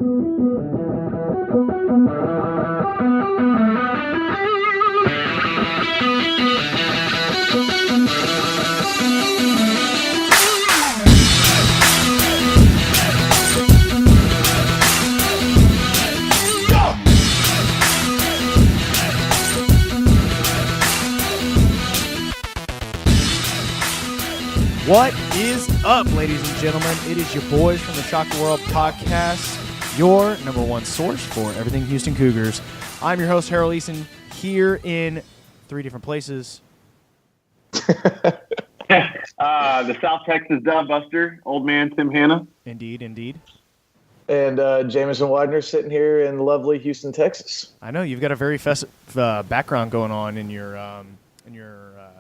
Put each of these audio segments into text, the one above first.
What is up, ladies and gentlemen? It is your boys from the ShockTheWorld podcast, your number one source for everything Houston Cougars. I'm your host, Harold Eason, here in 3 different places. The South Texas Dub Buster, old man Tim Hanna. Indeed, indeed. And Jameson Widener sitting here in lovely Houston, Texas. I know you've got a very festive background going on in your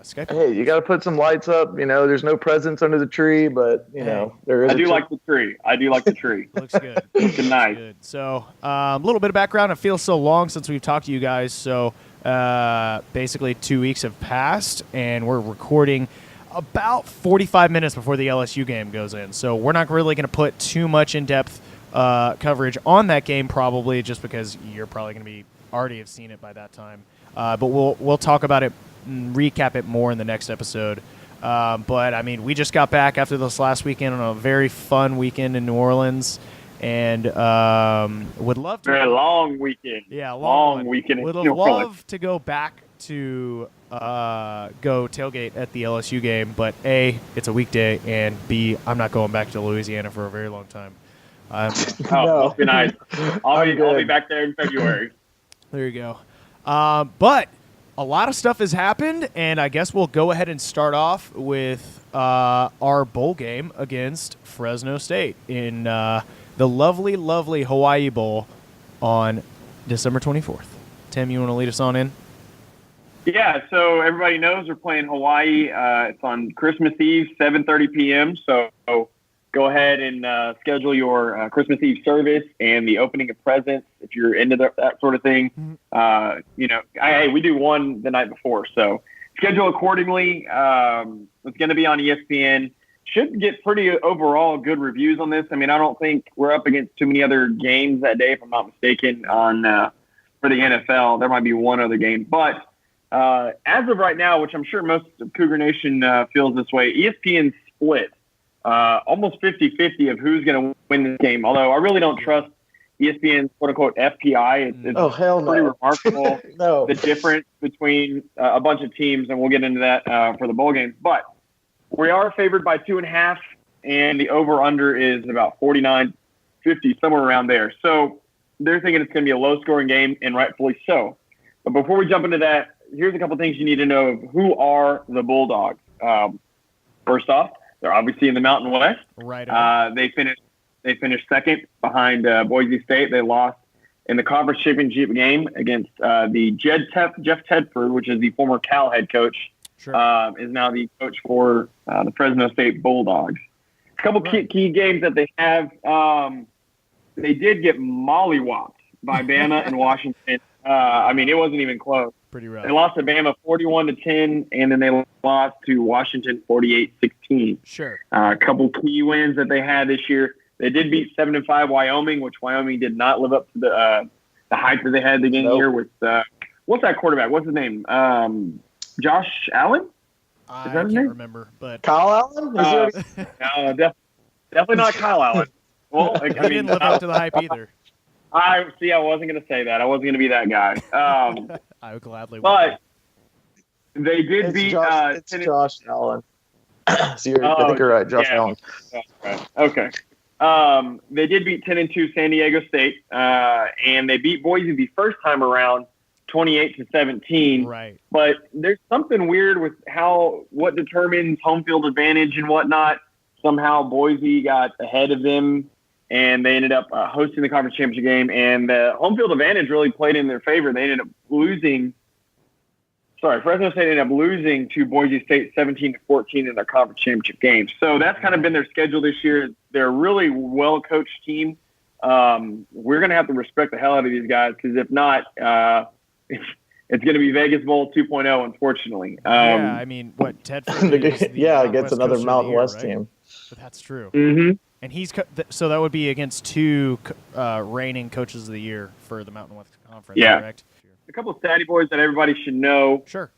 Skype. Hey, you got to put some lights up. You know, there's no presents under the tree, but you know there is. I do like the tree. Looks good. Looking nice. Good. So, a little bit of background. It feels so long since we've talked to you guys. So, basically 2 weeks have passed, and we're recording about 45 minutes before the LSU game goes in. So, we're not really going to put too much in-depth coverage on that game, probably just because you're probably going to be already have seen it by that time. But we'll talk about it and recap it more in the next episode. But I mean, we just got back after this last weekend on a very fun weekend in New Orleans, and would love to. Very long weekend. Yeah, long weekend. Would love to go back to go tailgate at the LSU game, but A, it's a weekday, and B, I'm not going back to Louisiana for a very long time. Must be nice. I'll be back there in February. There you go. But a lot of stuff has happened, and I guess we'll go ahead and start off with our bowl game against Fresno State in the lovely, lovely Hawaii Bowl on December 24th. Tim, you want to lead us on in? Yeah, so everybody knows we're playing Hawaii. It's on Christmas Eve, 7:30 p.m., so go ahead and schedule your Christmas Eve service and the opening of presents if you're into that sort of thing. We do one the night before, so schedule accordingly. It's going to be on ESPN. Should get pretty overall good reviews on this. I mean, I don't think we're up against too many other games that day, if I'm not mistaken, on for the NFL. There might be one other game. But as of right now, which I'm sure most of Cougar Nation feels this way, ESPN's split. Almost 50-50 of who's going to win this game. Although I really don't trust ESPN's quote-unquote FPI. It's pretty remarkable the difference between a bunch of teams, and we'll get into that for the bowl games. But we are favored by 2.5, and the over-under is about 49-50, somewhere around there. So they're thinking it's going to be a low-scoring game, and rightfully so. But before we jump into that, here's a couple things you need to know of who are the Bulldogs. First off, they're obviously in the Mountain West. Right. They finished second behind Boise State. They lost in the conference championship game against the Jeff Tedford, which is the former Cal head coach, is now the coach for the Fresno State Bulldogs. A couple key games that they have. They did get mollywopped by Bama and Washington. I mean, it wasn't even close. Pretty rough. They lost to Bama 41-10, and then they lost to Washington 48-16. Sure. A couple key wins that they had this year. They did beat 7-5 Wyoming, which Wyoming did not live up to the hype that they had the game here with what's that quarterback? What's his name? Josh Allen? I can't remember, but Kyle Allen? No, definitely not Kyle Allen. Well, he didn't live up to the hype either. I wasn't going to say that. I wasn't going to be that guy. I would gladly. But they did beat. It's Josh Allen. I think you're right, Josh Allen. Right. Okay. They did beat 10-2 San Diego State, and they beat Boise the first time around, 28-17. Right. But there's something weird with what determines home field advantage and whatnot. Somehow Boise got ahead of them, and they ended up hosting the conference championship game, and the home field advantage really played in their favor. They ended up losing. Fresno State ended up losing to Boise State 17-14 in their conference championship game. So that's kind of been their schedule this year. They're a really well-coached team. We're going to have to respect the hell out of these guys, because if not, it's going to be Vegas Bowl 2.0, unfortunately. I mean, what, Tedford? Against another Mountain West team. But that's true. Mm-hmm. And so that would be against two reigning coaches of the year for the Mountain West Conference, correct? A couple of statty boys that everybody should know. Sure.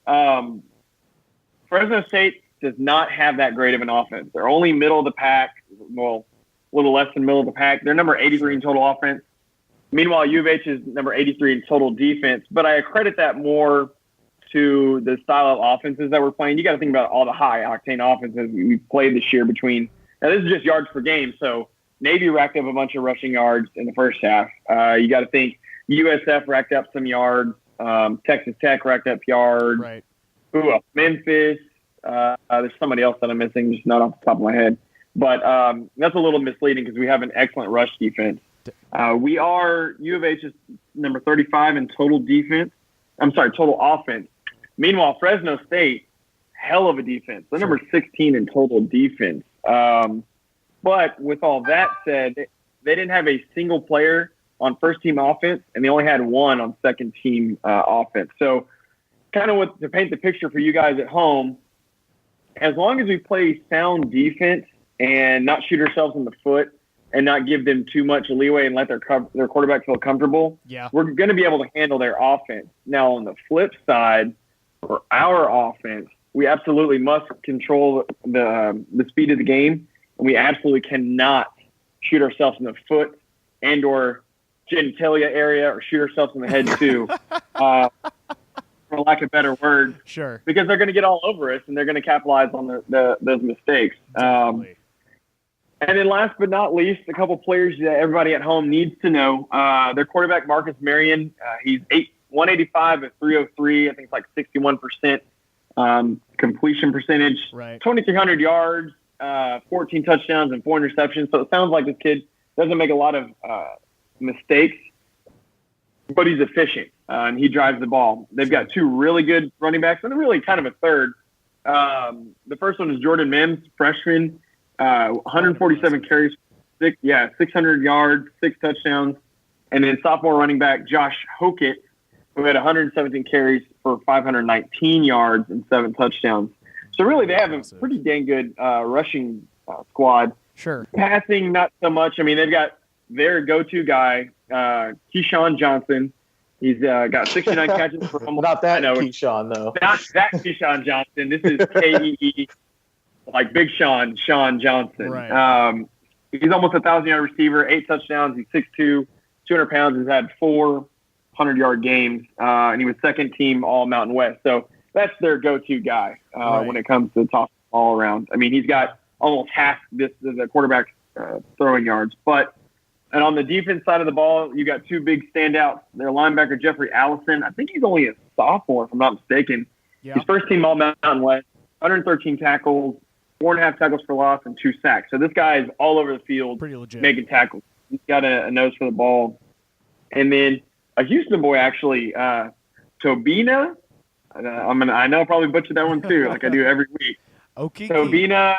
Fresno State does not have that great of an offense. They're only middle of the pack, well, a little less than middle of the pack. They're number 83 in total offense. Meanwhile, U of H is number 83 in total defense. But I accredit that more to the style of offenses that we're playing. You got to think about all the high-octane offenses we played this year between – now, this is just yards per game. So Navy racked up a bunch of rushing yards in the first half. You got to think USF racked up some yards. Texas Tech racked up yards. Right. Memphis. There's somebody else that I'm missing, just not off the top of my head. But that's a little misleading because we have an excellent rush defense. U of H is number 35 in total defense. I'm sorry, total offense. Meanwhile, Fresno State, hell of a defense. They're number 16 in total defense. But with all that said, they didn't have a single player on first-team offense, and they only had one on second-team offense. So kind of to paint the picture for you guys at home, as long as we play sound defense and not shoot ourselves in the foot and not give them too much leeway and let their quarterback feel comfortable, we're going to be able to handle their offense. Now, on the flip side, for our offense, we absolutely must control the speed of the game, and we absolutely cannot shoot ourselves in the foot and or genitalia area or shoot ourselves in the head too, for lack of better words. Sure. Because they're going to get all over us, and they're going to capitalize on those mistakes. And then last but not least, a couple players that everybody at home needs to know. Their quarterback, Marcus Marion, he's 185 at 303. I think it's like 61% completion percentage. Right. 2,300 yards, 14 touchdowns, and 4 interceptions. So it sounds like this kid doesn't make a lot of mistakes, but he's efficient, and he drives the ball. They've got 2 really good running backs, and really kind of a third. The first one is Jordan Mims, freshman. 147 carries, 600 yards, 6 touchdowns. And then sophomore running back Josh Hokett, who had 117 carries for 519 yards and 7 touchdowns. So really they have a pretty dang good rushing squad. Sure. Passing, not so much. I mean, they've got their go-to guy, Keyshawn Johnson. He's got 69 catches for almost. Not that Keyshawn, though. Not that Keyshawn Johnson. This is K-E-E. Like Big Sean Johnson. Right. He's almost a 1,000-yard receiver, 8 touchdowns. He's 6'2", 200 pounds. He's had 4 100-yard games, and he was second team All Mountain West. So that's their go-to guy when it comes to tossing the ball around. I mean, he's got almost half the quarterback's throwing yards. And on the defense side of the ball, you got 2 big standouts. Their linebacker, Jeffrey Allison. I think he's only a sophomore, if I'm not mistaken. Yeah. He's first team All Mountain West, 113 tackles, 4.5 tackles for loss, and 2 sacks. So this guy is all over the field, pretty legit, making tackles. He's got a nose for the ball. And then a Houston boy, actually, Tobina. I know I'll probably butcher that one too, like I do every week. Okiki. Tobina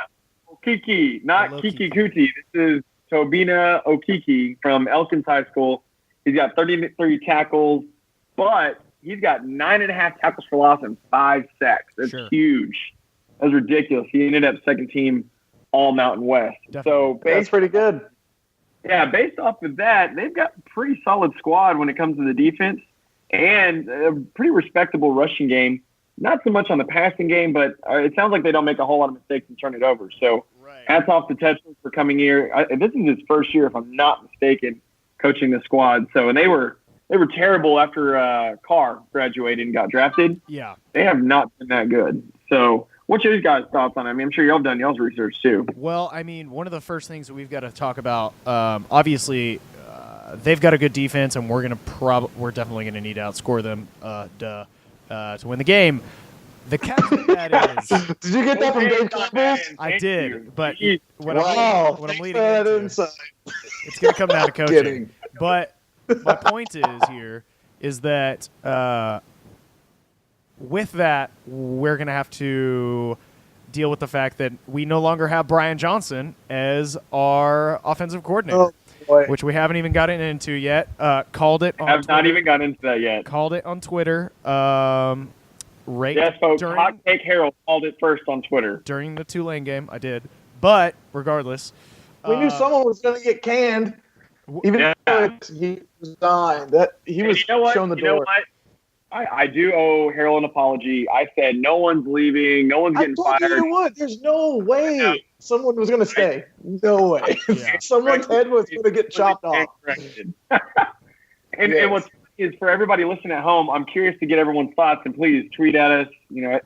Okiki, not Kiki Kuti. This is Tobina Okiki from Elkins High School. He's got 33 tackles, but he's got 9.5 tackles for loss and 5 sacks. That's huge. That's ridiculous. He ended up second team All Mountain West. Definitely. So that's pretty good. Yeah, based off of that, they've got a pretty solid squad when it comes to the defense and a pretty respectable rushing game. Not so much on the passing game, but it sounds like they don't make a whole lot of mistakes and turn it over. So hats off to Tetris for coming here. This is his first year, if I'm not mistaken, coaching the squad. So, and they were terrible after Carr graduated and got drafted. Yeah. They have not been that good. So what's your guys' thoughts on it? I mean, I'm sure y'all have done y'all's research too. Well, I mean, one of the first things that we've got to talk about, obviously, they've got a good defense, and we're definitely gonna need to outscore them to win the game. The catch with that is, did you get that from Dave Campbell? I did, but what I'm leading into, it's gonna come down to coaching. Kidding. But my point is that with that, we're going to have to deal with the fact that we no longer have Brian Johnson as our offensive coordinator, which we haven't even gotten into yet. Called it on Twitter. Not even gotten into that yet. Called it on Twitter. Yes, folks. Hot Take Harold called it first on Twitter. During the Tulane game, I did. But regardless, We knew someone was going to get canned, even though he resigned. That he was shown the door. You know what? I do owe Harold an apology. I said no one's leaving, no one's getting fired. You know what? There's no way someone was going to stay. No way. Yeah. Someone's head was going to get chopped off. And what's is for everybody listening at home, I'm curious to get everyone's thoughts, and please tweet at us,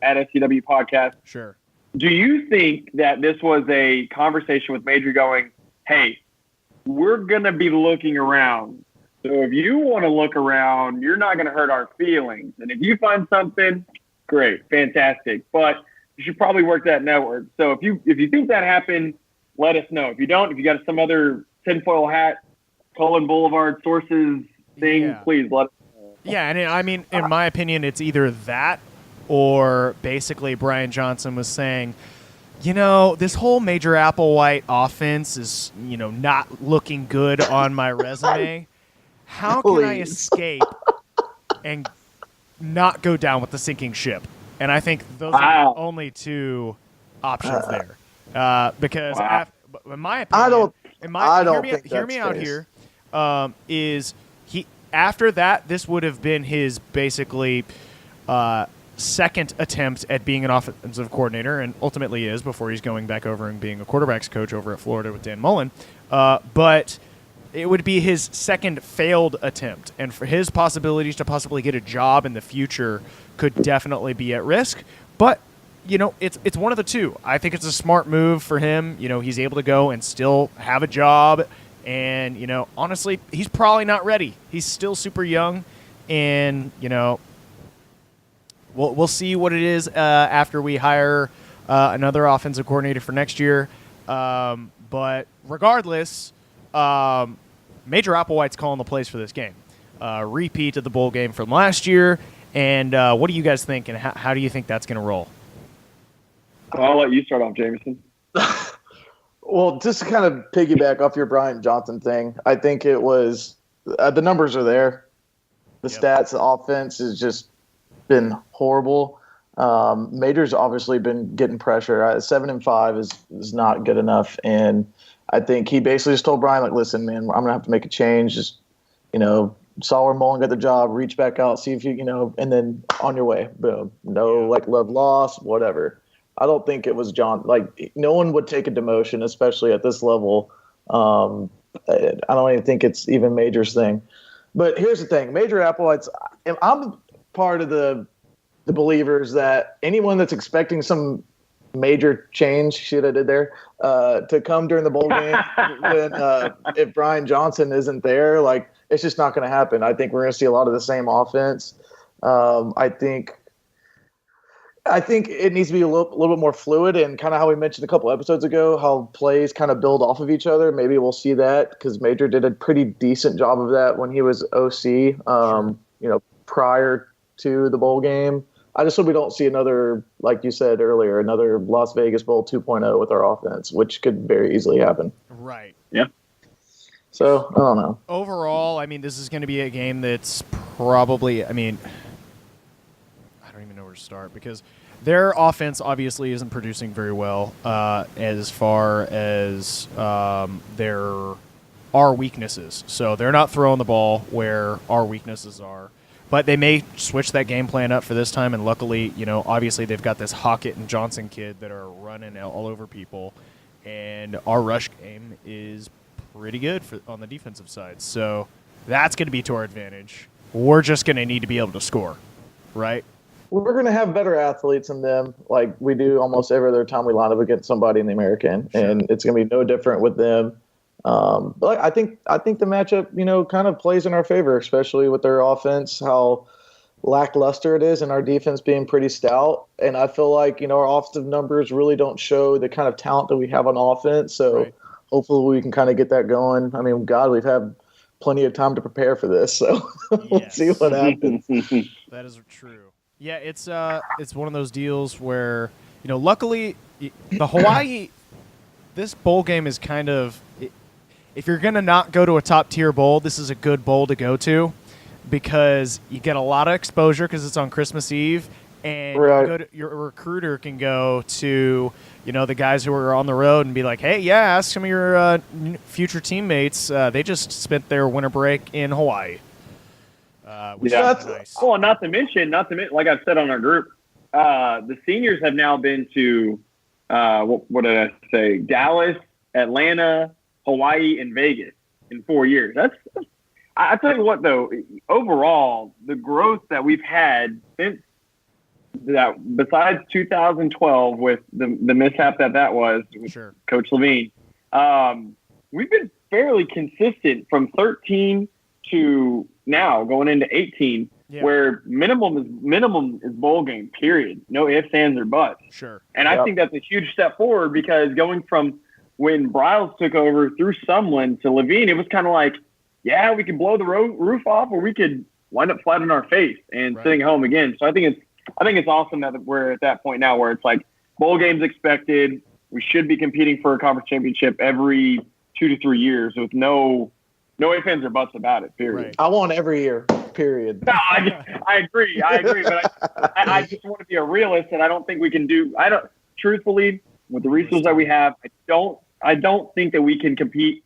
at STWPodcast. Sure. Do you think that this was a conversation with Major going, hey, we're going to be looking around. So if you want to look around, you're not going to hurt our feelings. And if you find something, great, fantastic. But you should probably work that network. So if you think that happened, let us know. If you don't, if you got some other tinfoil hat, Cullen Boulevard sources thing, please let us know. Yeah, and I mean, in my opinion, it's either that or basically Brian Johnson was saying, this whole Major Applewhite offense is, not looking good on my resume. How can I escape and not go down with the sinking ship? And I think those are the only two options there. Because in my opinion, hear me out here, is he after that, this would have been his basically second attempt at being an offensive coordinator, and ultimately is before he's going back over and being a quarterbacks coach over at Florida with Dan Mullen. But it would be his second failed attempt, and for his possibilities to possibly get a job in the future could definitely be at risk. But it's one of the two. I think it's a smart move for him. He's able to go and still have a job, and honestly, he's probably not ready. He's still super young, and we'll see what it is after we hire another offensive coordinator for next year. But regardless, Major Applewhite's calling the plays for this game. Repeat of the bowl game from last year. And what do you guys think, and how do you think that's going to roll? I'll let you start off, Jameson. Well, just to kind of piggyback off your Brian Johnson thing, I think it was the numbers are there. The stats, the offense has just been horrible. Major's obviously been getting pressure. 7-5 is not good enough, and I think he basically just told Brian, like, listen, man, I'm going to have to make a change. Just, saw where Mullen got the job, reach back out, see if you, and then on your way. Boom. No, love loss, whatever. I don't think it was John. Like, no one would take a demotion, especially at this level. I don't even think it's even Major's thing. But here's the thing. Major Applewhite's – I'm part of the believers that anyone that's expecting some – major change shit I did there to come during the bowl game when if Brian Johnson isn't there, like, it's just not going to happen. I think we're going to see a lot of the same offense. I think it needs to be a little bit more fluid, and kind of how we mentioned a couple episodes ago, how plays kind of build off of each other. Maybe we'll see that because Major did a pretty decent job of that when he was OC, prior to the bowl game. I just hope we don't see another, like you said earlier, another Las Vegas Bowl 2.0 with our offense, which could very easily happen. Right. Yeah. So, I don't know. Overall, I mean, this is going to be a game that's probably, I don't even know where to start, because their offense obviously isn't producing very well as far as there are weaknesses. So they're not throwing the ball where our weaknesses are. But they may switch that game plan up for this time, and luckily, obviously they've got this Hockett and Johnson kid that are running all over people, and our rush game is pretty good on the defensive side. So that's going to be to our advantage. We're just going to need to be able to score, right? We're going to have better athletes than them, like we do almost every other time we line up against somebody in the American, and it's going to be no different with them. But I think the matchup, kind of plays in our favor, especially with their offense, how lackluster it is, and our defense being pretty stout. And I feel like, our offensive numbers really don't show the kind of talent that we have on offense. So hopefully we can kind of get that going. I mean, God, we've had plenty of time to prepare for this, so we'll see what happens. That is true. Yeah, it's one of those deals where, luckily the Hawaii, this bowl game is kind of. If you're going to not go to a top-tier bowl, this is a good bowl to go to because you get a lot of exposure because it's on Christmas Eve, And Right. your recruiter can go to, the guys who are on the road and be like, hey, yeah, ask some of your future teammates. They just spent their winter break in Hawaii. Which Yeah. is nice. Well, not to mention, like I've said on our group, the seniors have now been to, what did I say? Dallas, Atlanta, Hawaii, and Vegas in 4 years. I tell you what, though, overall, the growth that we've had since that, besides 2012 with the mishap that was with Sure. Coach Levine, we've been fairly consistent from 13 to now going into 18, where minimum is bowl game, period. No ifs, ands, or buts. Sure. And I think that's a huge step forward, because going from when Bryles took over through Sumlin to Levine, it was kind of like, yeah, we could blow the roof off, or we could wind up flat on our face and sitting home again. So I think it's awesome that we're at that point now where it's like bowl games expected. We should be competing for a conference championship every 2 to 3 years with no ifs, ands, or buts about it, period. Right. I want every year, period. No, I agree, but I just want to be a realist, and I don't think we can do. Truthfully, with the resources that we have, I don't think that we can compete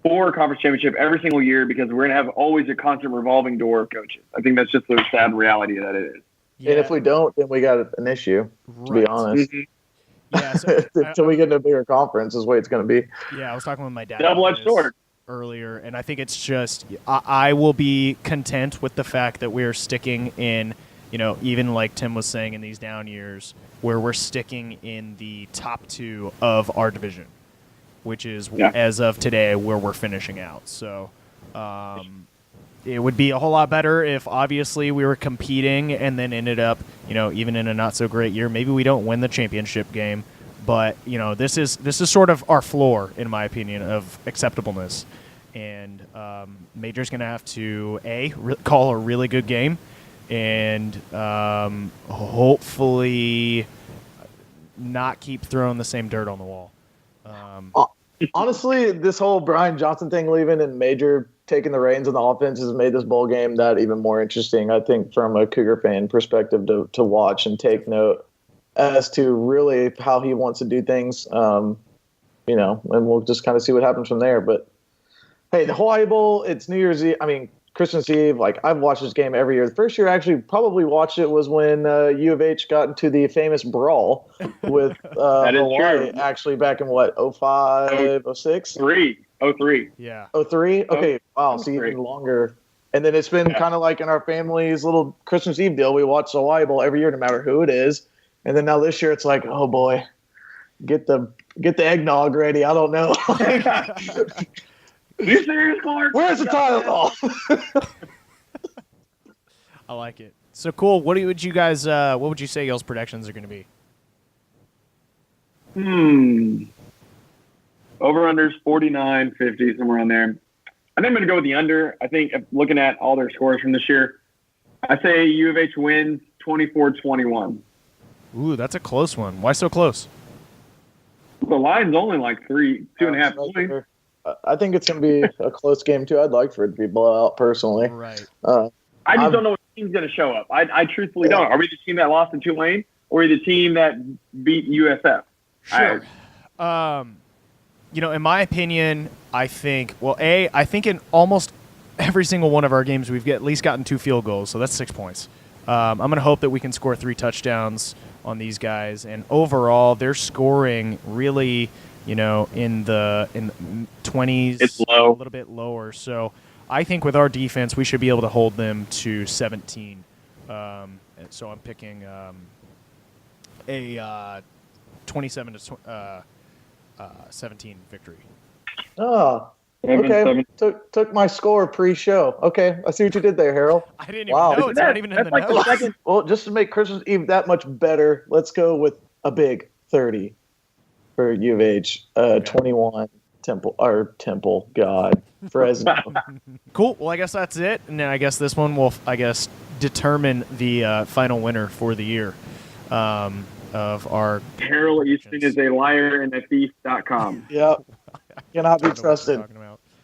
for a conference championship every single year, because we're going to have always a constant revolving door of coaches. I think that's just the sad reality that it is. Yeah. And if we don't, then we got an issue, to be honest. Mm-hmm. Yeah, so Until we get into a bigger conference is the way it's going to be. Yeah, I was talking with my dad Double-edged about this sword earlier, and I think it's just I will be content with the fact that we're sticking in, even like Tim was saying, in these down years, where we're sticking in the top 2 of our division, which is, as of today, where we're finishing out. So it would be a whole lot better if, obviously, we were competing and then ended up, even in a not-so-great year. Maybe we don't win the championship game, but, this is sort of our floor, in my opinion, of acceptableness. And Major's going to have to, call a really good game, and hopefully not keep throwing the same dirt on the wall. Honestly, this whole Brian Johnson thing leaving and Major taking the reins on the offense has made this bowl game that even more interesting, I think, from a Cougar fan perspective to watch and take note as to really how he wants to do things, and we'll just kind of see what happens from there. But, hey, the Hawaii Bowl, it's New Year's Eve. I mean, Christmas Eve. Like, I've watched this game every year. The first year I actually probably watched it was when U of H got into the famous brawl with Hawaii, actually back in, 05, 06? 03. Yeah. 03? Okay, wow, so even longer. And then it's been kind of like in our family's little Christmas Eve deal. We watch the Hawaii Bowl every year, no matter who it is. And then now this year it's like, oh boy, get the eggnog ready. I don't know. Are you serious, Clark? Where's the title? I like it. So cool. What would you guys? What would you say y'all's predictions are going to be? Over-unders 49, 50, somewhere on there. I think I'm going to go with the under. I think looking at all their scores from this year, I say U of H wins 24-21. Ooh, that's a close one. Why so close? The line's only like 2.5 points. I think it's going to be a close game, too. I'd like for it to be blowout, personally. Right. I just don't know what team's going to show up. I truthfully don't. Are we the team that lost to Tulane, or are we the team that beat USF? Sure. In my opinion, I think in almost every single one of our games, we've at least gotten 2 field goals, so that's 6 points. I'm going to hope that we can score 3 touchdowns on these guys, and overall, they're scoring really, in the 20s, it's low. A little bit lower. So I think with our defense, we should be able to hold them to 17. So I'm picking a 27-17 victory. Oh, okay. Took my score pre-show. Okay, I see what you did there, Harold. I didn't even know. It's not even in the notes. Well, just to make Christmas Eve that much better, let's go with a big 30 for U of H. 21 Temple. God, Fresno. Cool. Well, I guess that's it, and then I guess this one will, determine the final winner for the year of our. Harold Easton is a liar and a thief.com. Yep. Cannot be trusted.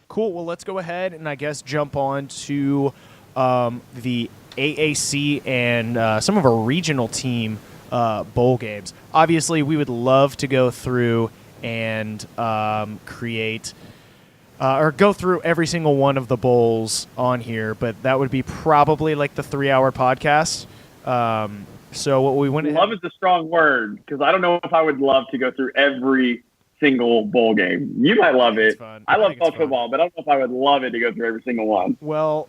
Cool. Well, let's go ahead and I guess jump on to the AAC and some of our regional team bowl games. Obviously, we would love to go through and create or go through every single one of the bowls on here, but that would be probably like the 3-hour podcast. So what we went ahead. Love is a strong word, because I don't know if I would love to go through every single bowl game. You might love it. I love college football, but I don't know if I would love it to go through every single one. Well,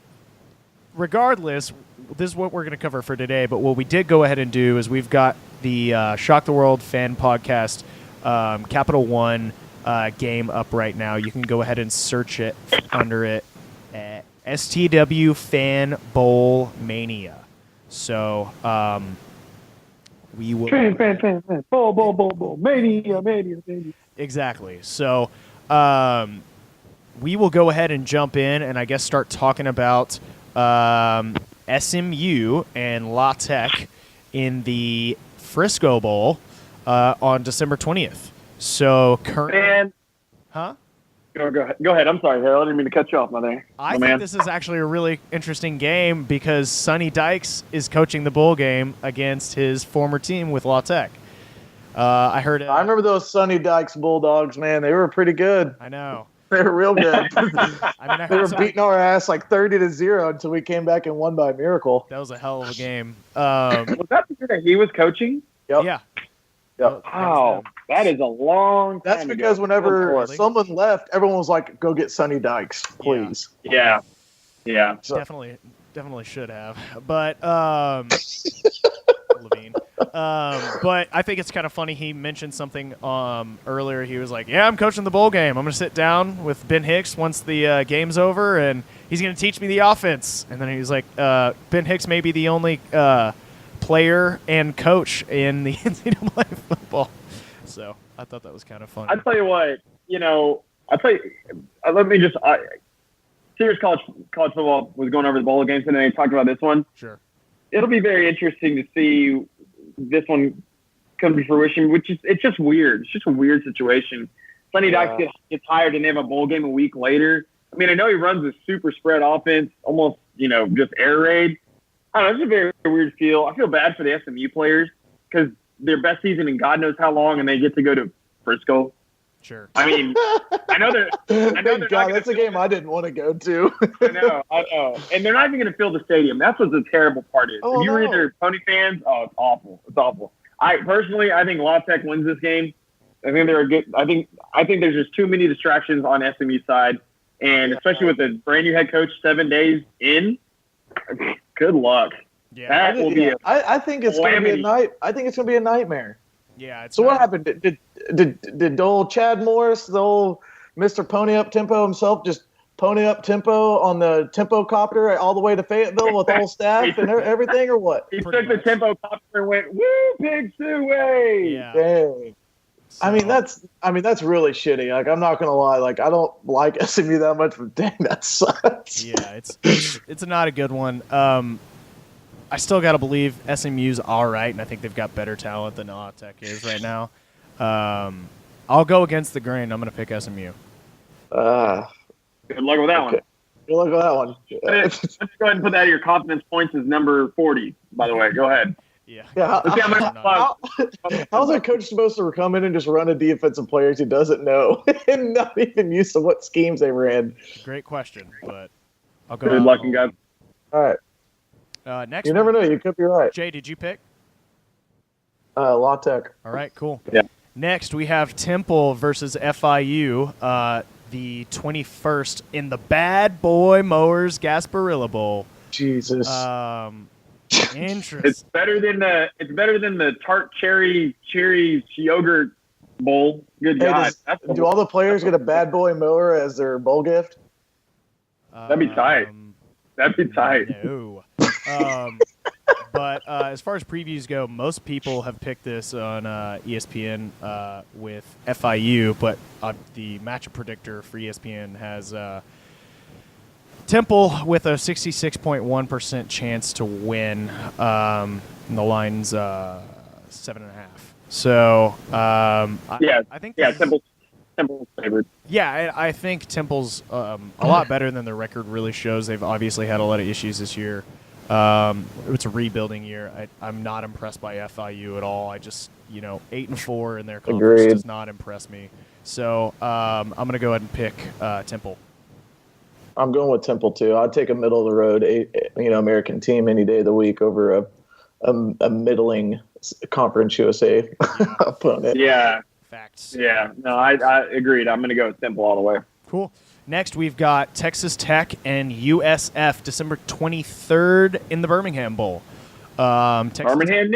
regardless, this is what we're going to cover for today. But what we did go ahead and do is we've got the Shock the World fan podcast Capital One game up right now. You can go ahead and search it under it at STW Fan Bowl Mania. So we will fan bowl mania. Exactly. So we will go ahead and jump in and I guess start talking about SMU and La Tech in the Frisco Bowl on December 20th. So currently, huh? Go ahead. I'm sorry, Harold. I didn't mean to cut you off, I think this is actually a really interesting game because Sonny Dykes is coaching the bowl game against his former team with La Tech. I heard. I remember those Sonny Dykes Bulldogs, man. They were pretty good. I know. They were real good. They were beating our ass like 30-0 until we came back and won by a miracle. That was a hell of a game. Was that the year that he was coaching? Yep. Yeah. Yep. Wow, that is a long time That's because ago. whenever someone left, everyone was like, "Go get Sonny Dykes, please." Yeah. So, Definitely should have. But Levine. But I think it's kind of funny. He mentioned something earlier. He was like, "Yeah, I'm coaching the bowl game. I'm going to sit down with Ben Hicks once the game's over, and he's going to teach me the offense." And then he was like, "Ben Hicks may be the only player and coach in the NCAA football." So I thought that was kind of funny. I tell you what, let me just. Serious college football was going over the bowl games today. Talked about this one. Sure. It'll be very interesting to see this one come to fruition, it's just weird. It's just a weird situation. Sonny Dykes gets hired and they have a bowl game a week later. I mean, I know he runs a super spread offense, almost, just air raid. I don't know, it's a very weird feel. I feel bad for the SMU players because their best season in God knows how long, and they get to go to Frisco. Sure. I mean, I know they're God, that's a game I didn't want to go to. I know. And they're not even going to fill the stadium. That's what the terrible part is. If you were either Pony fans, it's awful. It's awful. I think La Tech wins this game. I think they're a good. I think there's just too many distractions on SMU side, and especially with the brand new head coach 7 days in. Good luck. Yeah, that will be. I think it's going to be a night. I think it's going to be a nightmare. Yeah. So what happened? Did old Chad Morris, the old Mr. Pony Up Tempo himself, just pony up tempo on the tempo copter all the way to Fayetteville with all staff and everything, or what? He took the tempo copter and went, "Woo, Big Sue way!" Yeah. Dang. So, I mean that's really shitty. Like, I'm not gonna lie. Like, I don't like SMU that much, but dang, that sucks. Yeah, it's not a good one. I still got to believe SMU's all right, and I think they've got better talent than La Tech is right now. I'll go against the grain. I'm going to pick SMU. Good luck with that one. Good luck with that one. Let's go ahead and put that in your confidence points as number 40, by the way. Go ahead. Yeah. How's a coach supposed to come in and just run a defensive players he doesn't know and not even used to what schemes they ran? Great question, but I'll go. Good luck, guys. All right. Next, you never know. You could be right. Jay, did you pick? La Tech. All right, cool. Yeah. Next, we have Temple versus FIU, the 21st in the Bad Boy Mowers Gasparilla Bowl. Jesus. Interesting. It's better than the tart cherry yogurt bowl. Good God. Do all the players get a Bad Boy mower as their bowl gift? That'd be tight. No. But as far as previews go, most people have picked this on ESPN with FIU, but the matchup predictor for ESPN has Temple with a 66.1% chance to win. And the line's 7.5. So I think Temple's favored. Yeah, I think Temple's a lot better than the record really shows. They've obviously had a lot of issues this year. It's a rebuilding year. I'm not impressed by FIU at all. I just 8-4 in their conference does not impress me. So I'm going to go ahead and pick Temple. I'm going with Temple too. I'd take a middle of the road, American team any day of the week over a middling Conference USA opponent. Yeah. Facts. Yeah. No, I agreed. I'm going to go with Temple all the way. Cool. Next, we've got Texas Tech and USF, December 23rd in the Birmingham Bowl. Birmingham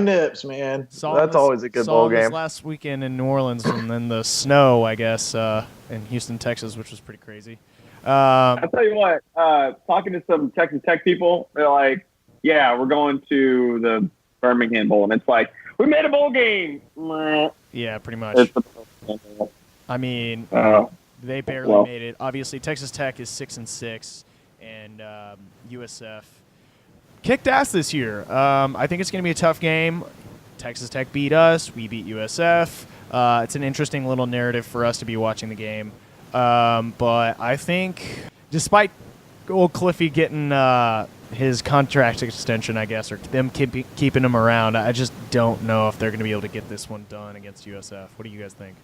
Nips, man. That's always a good bowl game. Saw this last weekend in New Orleans, and then the snow, I guess, in Houston, Texas, which was pretty crazy. I'll tell you what, talking to some Texas Tech people, they're like, yeah, we're going to the Birmingham Bowl. And it's like, we made a bowl game. Yeah, pretty much. I mean, they barely made it. Obviously, Texas Tech is 6-6, and USF kicked ass this year. I think it's going to be a tough game. Texas Tech beat us. We beat USF. It's an interesting little narrative for us to be watching the game. But I think despite old Cliffy getting his contract extension, I guess, or them keeping him around, I just don't know if they're going to be able to get this one done against USF. What do you guys think?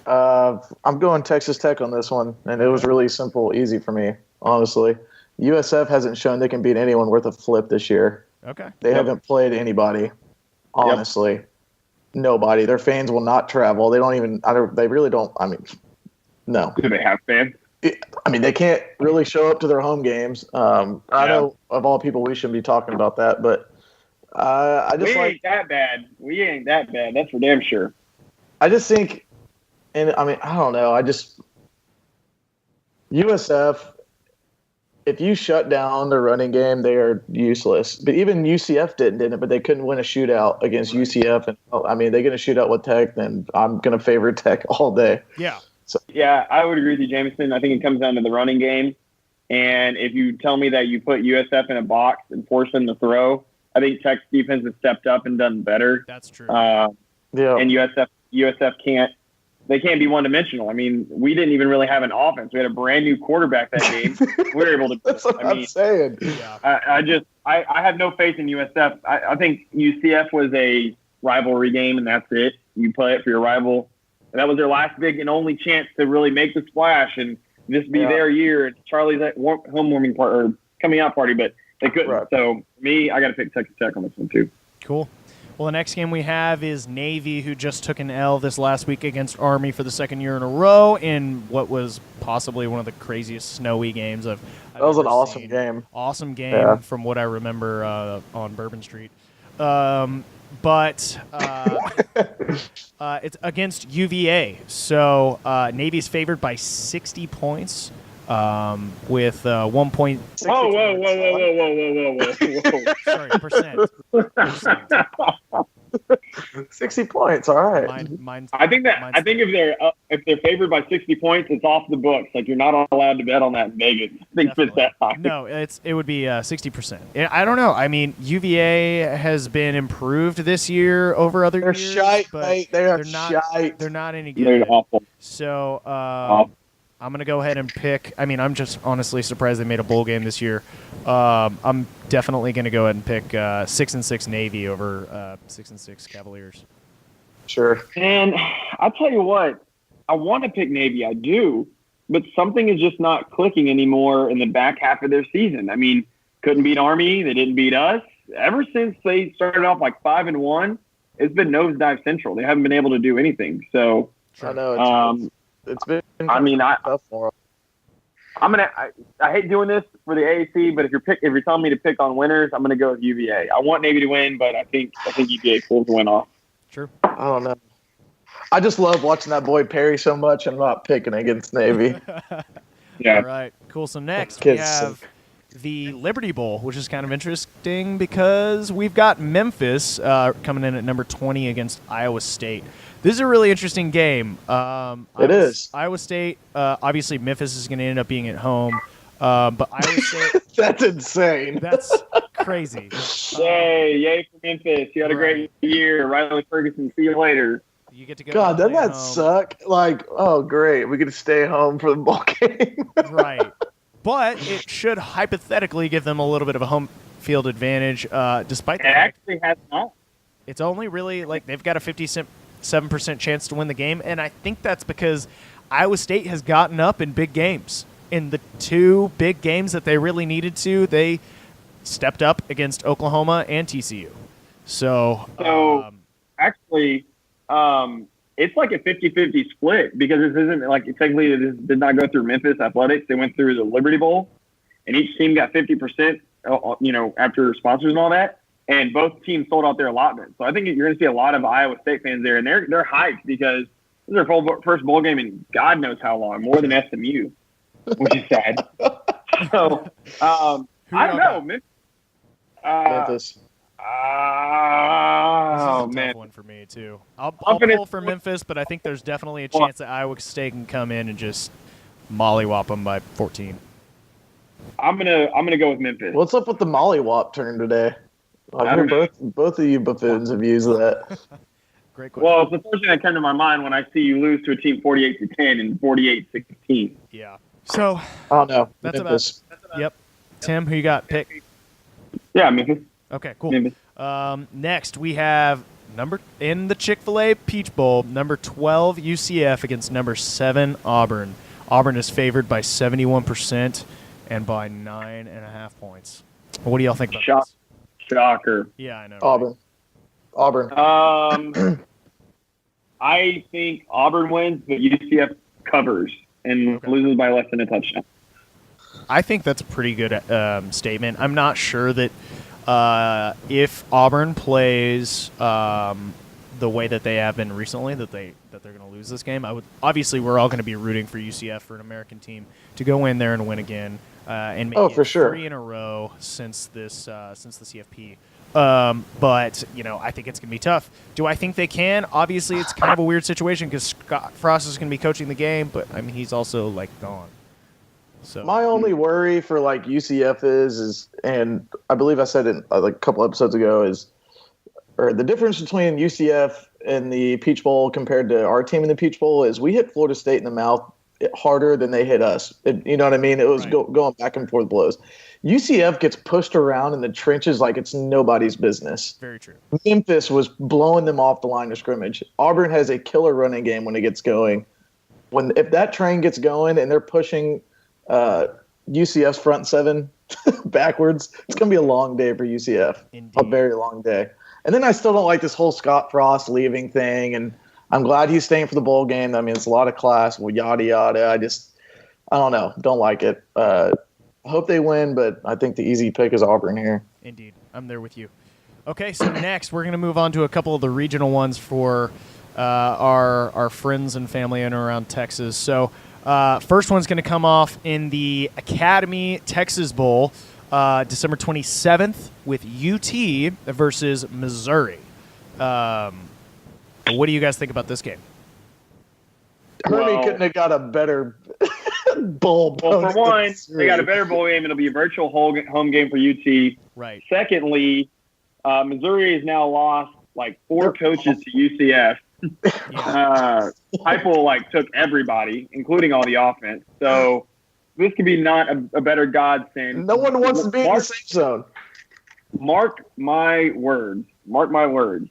I'm going Texas Tech on this one, and it was really simple, easy for me, honestly. USF hasn't shown they can beat anyone worth a flip this year. Okay. They haven't played anybody, honestly. Yep. Nobody. Their fans will not travel. They don't even – they really don't – I mean, no. Do they have fans? They can't really show up to their home games. I know of all people we shouldn't be talking about that, but I just We ain't that bad. That's for damn sure. I just think – and, I don't know. USF, if you shut down the running game, they are useless. But even UCF didn't it? But they couldn't win a shootout against UCF. And they're going to shoot out with Tech, then I'm going to favor Tech all day. Yeah. So, yeah, I would agree with you, Jameson. I think it comes down to the running game. And if you tell me that you put USF in a box and force them to throw, I think Tech's defense has stepped up and done better. That's true. yeah. And USF can't. They can't be one-dimensional. We didn't even really have an offense. We had a brand-new quarterback that game. We were able to. That's what I'm saying. Yeah. I have no faith in USF. I think UCF was a rivalry game, and that's it. You play it for your rival. And that was their last big and only chance to really make the splash and just be their year. And Charlie's homewarming part or coming out party, but they couldn't. Right. So me, I got to pick Texas Tech on this one too. Cool. Well, the next game we have is Navy, who just took an L this last week against Army for the second year in a row in what was possibly one of the craziest snowy games I've That was ever an awesome seen. game. Awesome game from what I remember on Bourbon Street. But it's against UVA. So Navy's favored by 60 points with 1 point. Whoa. Sorry, percent. 60 points, all right. I think if they're favored by 60 points, it's off the books. Like you're not allowed to bet on that in Vegas. I think it's that high. No, it would be 60%. I don't know. UVA has been improved this year over other years. They're shite, mate. They're shite. They're not any good. They're awful. So I'm going to go ahead and pick. I'm just honestly surprised they made a bowl game this year. I'm definitely going to go ahead and pick 6-6 Navy over 6-6 Cavaliers. Sure. And I'll tell you what, I want to pick Navy. I do, but something is just not clicking anymore in the back half of their season. Couldn't beat Army. They didn't beat us. Ever since they started off like 5-1, it's been nosedive central. They haven't been able to do anything. So I know it's been tough for them. I hate doing this for the AAC, but if you're telling me to pick on winners, I'm gonna go with UVA. I want Navy to win, but I think UVA pulls the win off. True. I don't know. I just love watching that boy Perry so much. I'm not picking against Navy. Yeah. All right. Cool. So next we have the Liberty Bowl, which is kind of interesting because we've got Memphis coming in at number 20 against Iowa State. This is a really interesting game. It is. Iowa State, obviously Memphis is going to end up being at home. But Iowa State... That's insane. That's crazy. Yay for Memphis. You had a great year. Riley Ferguson, see you later. You get to go. God, doesn't that suck? Like, oh, great. We get to stay home for the ball game. Right. but it should hypothetically give them a little bit of a home field advantage, despite It the fact actually has not. it's only really like they've got a 57% chance to win the game, and I think that's because Iowa State has gotten up in big games. In the 2 big games that they really needed to, they stepped up against Oklahoma and TCU. So actually, it's like a 50-50 split because this isn't like technically this did not go through Memphis Athletics. They went through the Liberty Bowl, and each team got 50%. After sponsors and all that, and both teams sold out their allotment. So I think you're going to see a lot of Iowa State fans there, and they're hyped because this is their first bowl game in God knows how long, more than SMU, which is sad. So I don't know, Memphis. Memphis. Oh, man, tough one for me too. I'll pull for Memphis, but I think there's definitely a chance that Iowa State can come in and just mollywop them by 14. I'm gonna go with Memphis. What's up with the mollywop turn today? I hear both of you buffoons have used that. Great question. Well, it's the first thing that came to my mind when I see you lose to a team 48-10 and 48-16. Yeah. So. Oh no, That's Memphis. about. Yep. Tim, who you got? Pick. Yeah, Memphis. Okay, cool. Memphis. Next, we have in the Chick-fil-A Peach Bowl, number 12 UCF against number 7 Auburn. Auburn is favored by 71% and by 9.5 points. What do y'all think about this? Shocker. Yeah, I know. Auburn. I think Auburn wins, but UCF covers and loses by less than a touchdown. I think that's a pretty good statement. I'm not sure that if Auburn plays the way that they have been recently, that they're going to lose this game. Obviously, we're all going to be rooting for UCF, for an American team, to go in there and win again, and make it for sure 3 in a row since the CFP. But I think it's going to be tough. Do I think they can? Obviously, it's kind of a weird situation because Scott Frost is going to be coaching the game, but I mean he's also gone. So my only worry for UCF is, and I believe I said it a couple episodes ago, or the difference between UCF and the Peach Bowl compared to our team in the Peach Bowl is we hit Florida State in the mouth harder than they hit us. You know what I mean? It was going back and forth blows. UCF gets pushed around in the trenches like it's nobody's business. Very true. Memphis was blowing them off the line of scrimmage. Auburn has a killer running game when it gets going. If that train gets going and they're pushing UCF's front 7 backwards, it's going to be a long day for UCF. Indeed. A very long day. And then I still don't like this whole Scott Frost leaving thing, and I'm glad he's staying for the bowl game. I mean, it's a lot of class, yada, yada. I don't know. Don't like it. I hope they win, but I think the easy pick is Auburn here. Indeed. I'm there with you. Okay, so next we're going to move on to a couple of the regional ones for our friends and family in and around Texas. So first one's going to come off in the Academy Texas Bowl, December 27th with UT versus Missouri. What do you guys think about this game? Hermie couldn't have got a better bowl. Well, for one, they got a better bowl game. It'll be a virtual home game for UT. Right. Secondly, Missouri has now lost 4 coaches to UCF. Heupel took everybody, including all the offense. So this could be not a better godsend. No one wants to be in the safe zone. Mark my words. Mark my words.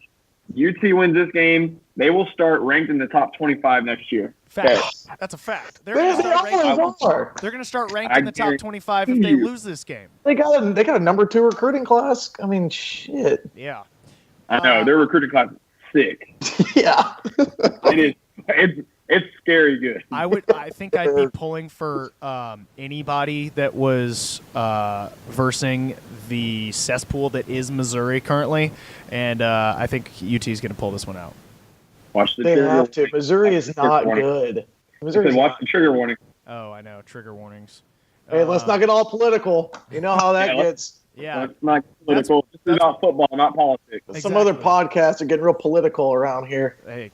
UT wins this game. They will start ranked in the top 25 next year. Fact. Okay. That's a fact. They're going to start ranked in the top 25 if they lose this game. They got a number 2 recruiting class. I mean, shit. Yeah. I know. Their recruiting class is sick. Yeah. It's scary good. I think I'd be pulling for anybody that was versing the cesspool that is Missouri currently, and I think UT is going to pull this one out. Watch the they trigger. have to. Missouri is not good. Watch the trigger warning. Oh, I know. Trigger warnings. Hey, let's not get all political. You know how that gets. Yeah. It's not political. This is about football, not politics. Some other podcasts are getting real political around here. Hey,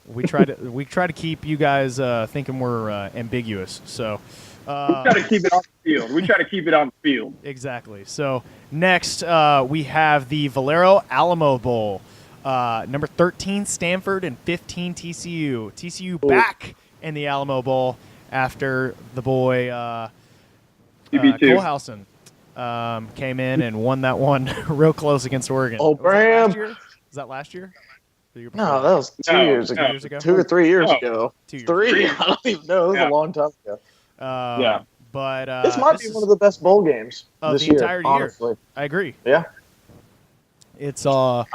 we try to keep you guys thinking we're ambiguous. So we try to keep it on the field. Exactly. So next we have the Valero Alamo Bowl. Number 13 Stanford and 15 TCU. TCU back in the Alamo Bowl after the boy QB2. Cole Howson came in and won that one real close against Oregon. Oh, Bram. Was that last year? The year No, before? that was 2 years ago. 2 years ago? 2 or 3 years No. ago. 2 years Three? ago. I don't even know. It was Yeah. a long time ago. Yeah. But This might be one of the best bowl games of this the year, entire year. honestly. I agree. Yeah. It's If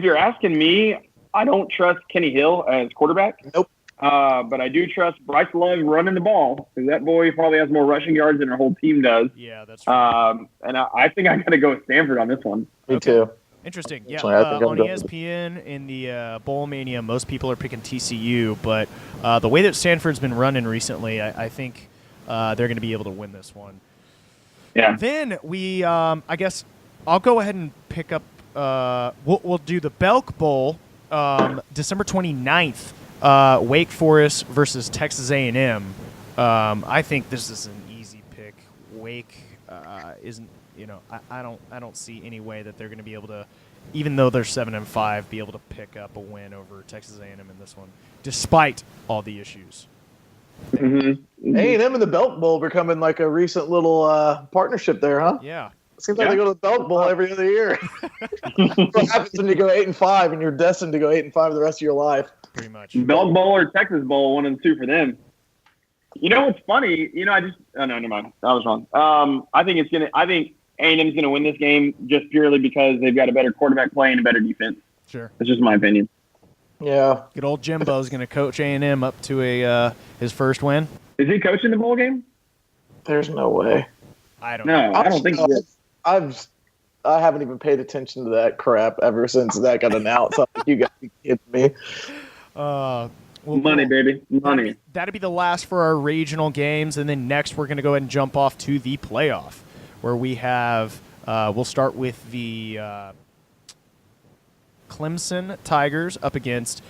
you're asking me, I don't trust Kenny Hill as quarterback. Nope. But I do trust Bryce Love running the ball because that boy probably has more rushing yards than our whole team does. Yeah, that's true. And I think I got to go with Stanford on this one. Me too. Interesting. Yeah, Actually, I think I'm on going with ESPN in the Bowl Mania, most people are picking TCU, but the way that Stanford's been running recently, I think they're going to be able to win this one. Yeah. Then I guess I'll go ahead and pick up. We'll do the Belk Bowl, December 29th. Wake Forest versus Texas A&M. I think this is an easy pick. Wake isn't. I don't see any way that they're going to be able to, even though they're 7-5, be able to pick up a win over Texas A&M in this one, despite all the issues. Mm-hmm. A&M and the Belk Bowl becoming like a recent little partnership there, huh? Yeah. Seems like they go to the Belk Bowl every other year. What happens when you go 8-5 and you're destined to go 8-5 the rest of your life? Pretty much. Belk Bowl or Texas Bowl, one of the two for them. You know what's funny? No, never mind. I was wrong. I think A&M's gonna win this game just purely because they've got a better quarterback play and a better defense. Sure. That's just my opinion. Yeah. Good old Jimbo's going to coach A&M up to his first win. Is he coaching the bowl game? There's no way. I don't know. No, I don't think he is. I haven't even paid attention to that crap ever since that got announced. You got to be kidding me. Money, baby. Money. That'd be the last for our regional games, and then next we're going to go ahead and jump off to the playoff, where we have we'll start with the Clemson Tigers up against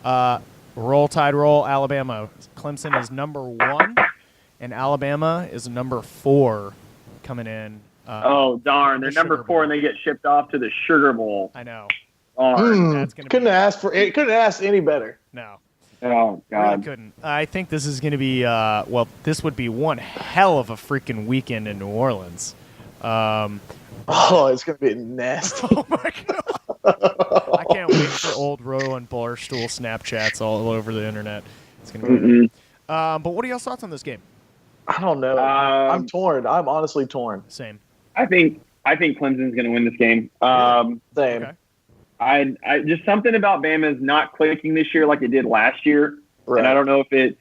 Roll Tide Roll Alabama. Clemson is number 1, and Alabama is number 4 coming in. Oh, darn. They're number 4, and they get shipped off to the Sugar Bowl. I know. Darn. Couldn't have asked any better. No. Oh, God. Really couldn't. I think this is going to be, this would be one hell of a freaking weekend in New Orleans. It's going to be nasty. Oh, my God. I can't wait for old Row and Barstool Snapchats all over the internet. It's going to be great. But what are y'all's thoughts on this game? I don't know. I'm torn. I'm honestly torn. Same. I think Clemson's going to win this game. Same. Okay. I just something about Bama's not clicking this year like it did last year. Right. And I don't know if it's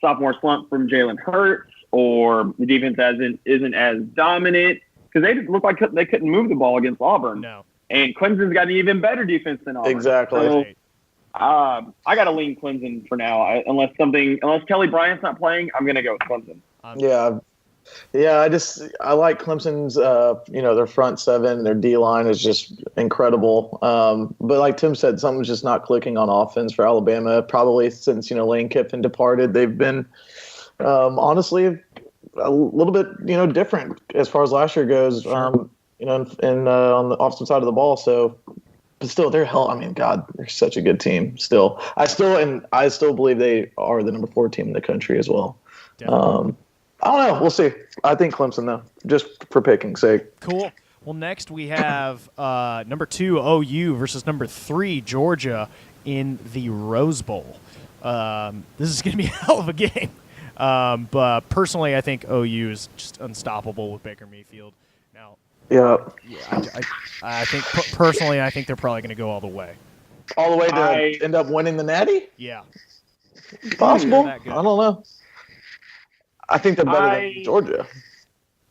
sophomore slump from Jalen Hurts or the defense isn't as dominant because they look like they couldn't move the ball against Auburn. No. And Clemson's got an even better defense than Auburn. Exactly. So, I got to lean Clemson for now. Unless Kelly Bryant's not playing, I'm going to go with Clemson. Yeah. I like Clemson's. Their front seven, their D line is just incredible. But like Tim said, something's just not clicking on offense for Alabama. Probably since Lane Kiffin departed, they've been honestly a little bit different as far as last year goes. Sure. On the offensive side of the ball. So. But still, they're such a good team. Still, I still believe they are the number 4 team in the country as well. Definitely. I don't know. We'll see. I think Clemson though, just for picking's sake. Cool. Well, next we have number 2 OU versus number 3 Georgia in the Rose Bowl. This is going to be a hell of a game. But personally, I think OU is just unstoppable with Baker Mayfield. Now. Yeah. I think personally, I think they're probably going to go all the way. All the way to end up winning the Natty? Yeah. Possible. I don't know. I think they're better than Georgia.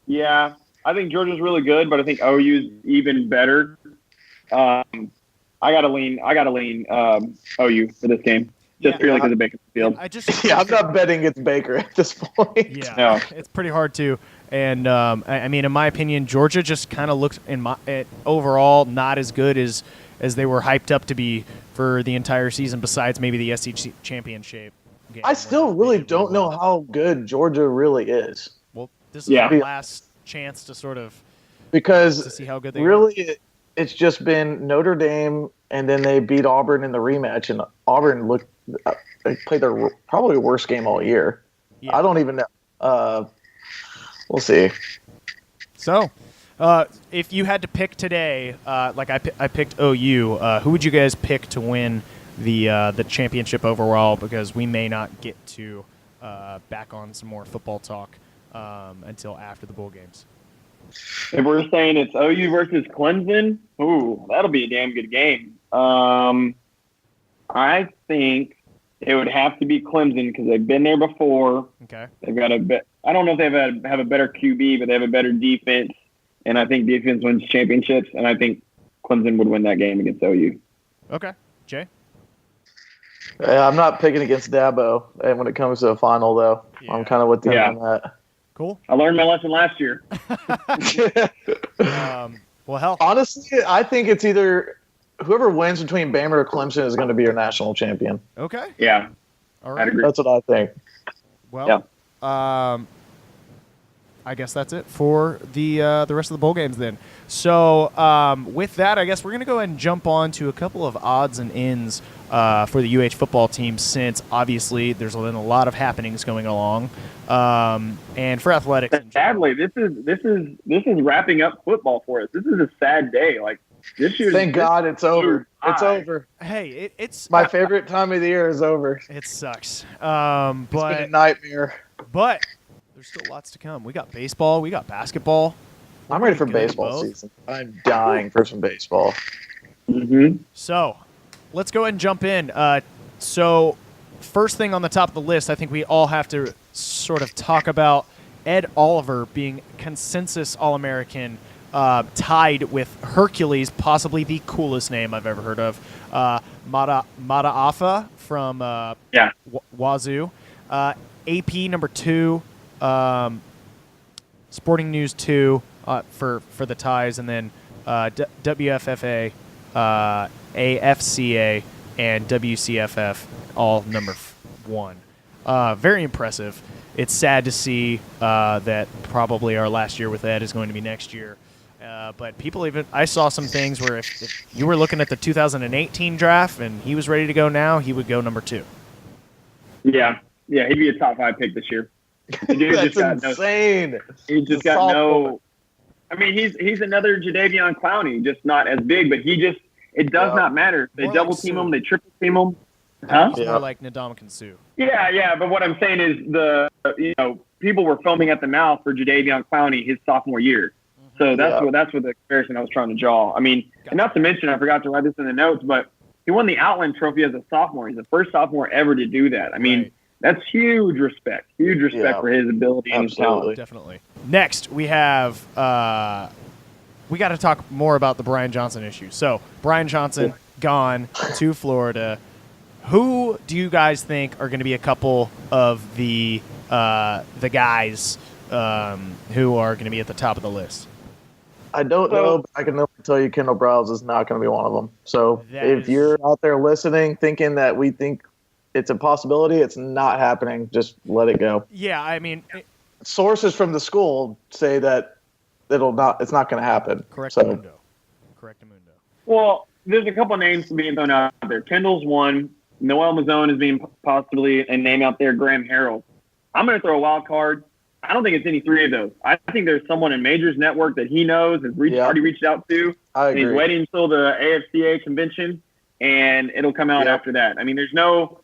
Yeah, I think Georgia's really good, but I think OU's even better. I gotta lean OU for this game, just purely because of Baker Field. I'm not betting it's Baker at this point. Yeah, no. It's pretty hard to. And I mean, in my opinion, Georgia just kind of looks overall not as good as they were hyped up to be for the entire season. Besides maybe the SEC championship game. I still really don't know how good Georgia really is. Well, this is our last chance to sort of because to see how good they really it's just been Notre Dame, and then they beat Auburn in the rematch, and Auburn they played their probably worst game all year. Yeah. I don't even know. We'll see. So, if you had to pick today, like I picked OU, who would you guys pick to win the championship overall? Because we may not get to back on some more football talk until after the bowl games. If we're saying it's OU versus Clemson, ooh, that'll be a damn good game. I think it would have to be Clemson because they've been there before. Okay. They've got I don't know if they have a better QB, but they have a better defense, and I think defense wins championships, and I think Clemson would win that game against OU. Okay. Jay? I'm not picking against Dabo, and when it comes to a final, though, I'm kind of with them on that. Cool. I learned my lesson last year. Well, hell. Honestly, I think it's either whoever wins between Bama or Clemson is going to be your national champion. Okay. Yeah. All right. That's what I think. Well, I guess that's it for the rest of the bowl games then. So with that, I guess we're going to go ahead and jump on to a couple of odds and ends for the UH football team, since obviously there's been a lot of happenings going along, and for athletics. Sadly, this is wrapping up football for us. This is a sad day. Like this year. Thank God it's over. It's over. Hey, it's my favorite time of the year is over. It sucks. It's been a nightmare. But there's still lots to come. We got baseball. We got basketball. I'm ready for baseball season. I'm dying for some baseball. Mm-hmm. So let's go ahead and jump in. So first thing on the top of the list, I think we all have to sort of talk about Ed Oliver being consensus All-American, tied with Hercules, possibly the coolest name I've ever heard of, Mataafa from Wazoo, AP number 2, Sporting News 2 for the ties, and then WFFA, AFCA, and WCFF all number 1. Very impressive. It's sad to see that probably our last year with Ed is going to be next year. But I saw some things where if you were looking at the 2018 draft and he was ready to go now, he would go number 2. Yeah, he'd be a top 5 pick this year. The dude That's insane. He just got no. I mean, he's another Jadeveon Clowney, just not as big. But it does not matter. They More double like team Sue. him, they triple team him. Huh? It's more like Ndamukong Suh. Yeah. But what I'm saying is people were foaming at the mouth for Jadeveon Clowney his sophomore year. So that's what the comparison I was trying to draw. I mean, and not to mention, I forgot to write this in the notes, but he won the Outland Trophy as a sophomore. He's the first sophomore ever to do that. I mean, that's huge respect for his ability and his talent. Definitely. Next, we have we got to talk more about the Brian Johnson issue. So, Brian Johnson gone to Florida. Who do you guys think are going to be a couple of the guys who are going to be at the top of the list? I don't know, but I can tell you Kendall Browse is not going to be one of them. So if you're out there listening thinking that we think it's a possibility, it's not happening. Just let it go. Yeah, I mean, sources from the school say that it's not going to happen. Correctamundo. Well, there's a couple names being thrown out there. Kendall's one. Noel Mazzone is being possibly a name out there. Graham Harrell. I'm going to throw a wild card. I don't think it's any 3 of those. I think there's someone in Majors Network that he knows has already reached out to. I agree. And he's waiting until the AFCA convention, and it'll come out after that. I mean, there's no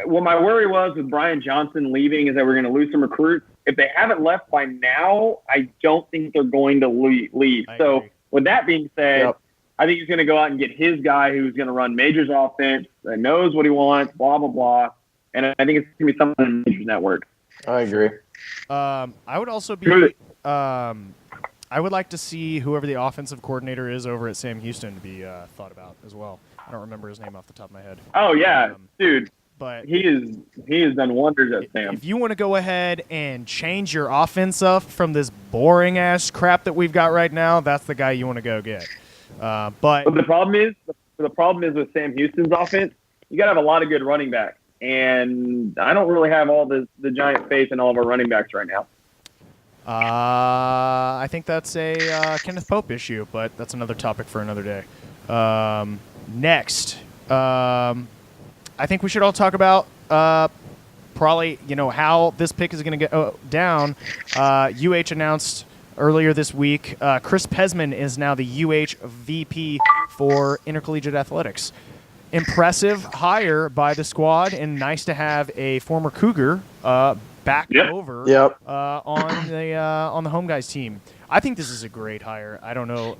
what my worry was with Brian Johnson leaving is that we're going to lose some recruits. If they haven't left by now, I don't think they're going to leave. So with that being said, I think he's going to go out and get his guy who's going to run Majors offense, that knows what he wants, blah, blah, blah. And I think it's going to be something in Majors Network. I agree. I would also be I would like to see whoever the offensive coordinator is over at Sam Houston be thought about as well. I don't remember his name off the top of my head. Oh, yeah, dude. But he has done wonders at Sam. If you want to go ahead and change your offense up from this boring ass crap that we've got right now, that's the guy you want to go get. But the problem is with Sam Houston's offense, you got to have a lot of good running backs. And I don't really have all the giant faith in all of our running backs right now. I think that's a Kenneth Pope issue, but that's another topic for another day. Next, I think we should all talk about probably, how this pick is going to go down. UH announced earlier this week, Chris Pesman is now the UH VP for Intercollegiate Athletics. Impressive hire by the squad, and nice to have a former Cougar back over on the home guys team. I think this is a great hire. I don't know.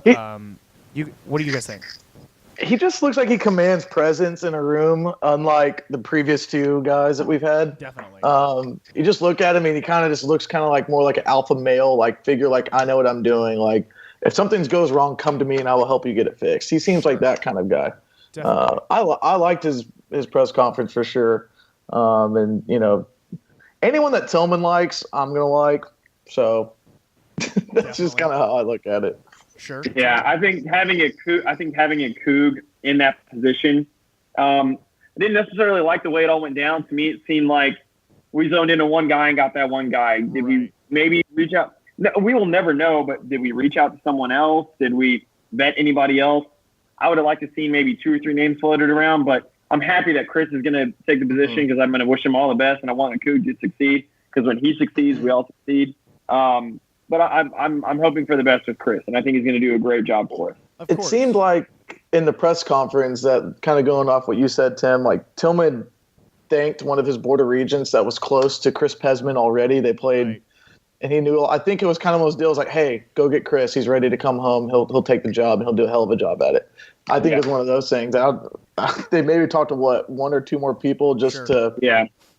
What do you guys think? He just looks like he commands presence in a room, unlike the previous two guys that we've had. Definitely. You just look at him, and he kind of just looks kind of like more like an alpha male, like figure, like I know what I'm doing. Like if something goes wrong, come to me, and I will help you get it fixed. He seems like that kind of guy. I liked his press conference for sure, and anyone that Tillman likes, I'm gonna like. So that's just kind of how I look at it. Sure. Yeah, I think having a Coug in that position, I didn't necessarily like the way it all went down. To me, it seemed like we zoned into one guy and got that one guy. Did we maybe reach out? No, we will never know, but did we reach out to someone else? Did we vet anybody else? I would have liked to see maybe 2 or 3 names floated around, but I'm happy that Chris is going to take the position because I'm going to wish him all the best, and I want a Coug to succeed because when he succeeds, we all succeed. But I'm hoping for the best with Chris, and I think he's going to do a great job for us. It seemed like in the press conference that, kind of going off what you said, Tim, like Tillman thanked one of his board of regents that was close to Chris Pesman already. They played, and he knew. I think it was kind of one of those deals like, hey, go get Chris. He's ready to come home. He'll take the job, and he'll do a hell of a job at it. I think it was one of those things. They maybe talked to 1 or 2 more people just to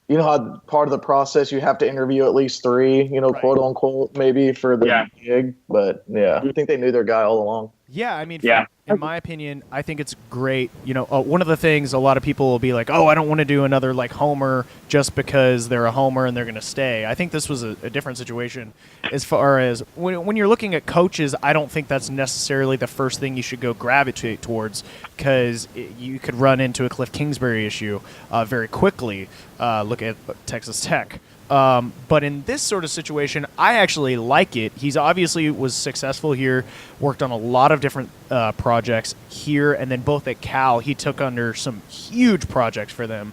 you know how part of the process you have to interview at least 3, quote unquote, maybe for the gig. But I think they knew their guy all along. Yeah, I mean, in my opinion, I think it's great. One of the things a lot of people will be like, oh, I don't want to do another like homer just because they're a homer and they're going to stay. I think this was a different situation as far as when you're looking at coaches. I don't think that's necessarily the first thing you should go gravitate towards because you could run into a Cliff Kingsbury issue very quickly. Look at Texas Tech. But in this sort of situation, I actually like it. He's obviously was successful here, worked on a lot of different projects here, and then both at Cal, he took under some huge projects for them.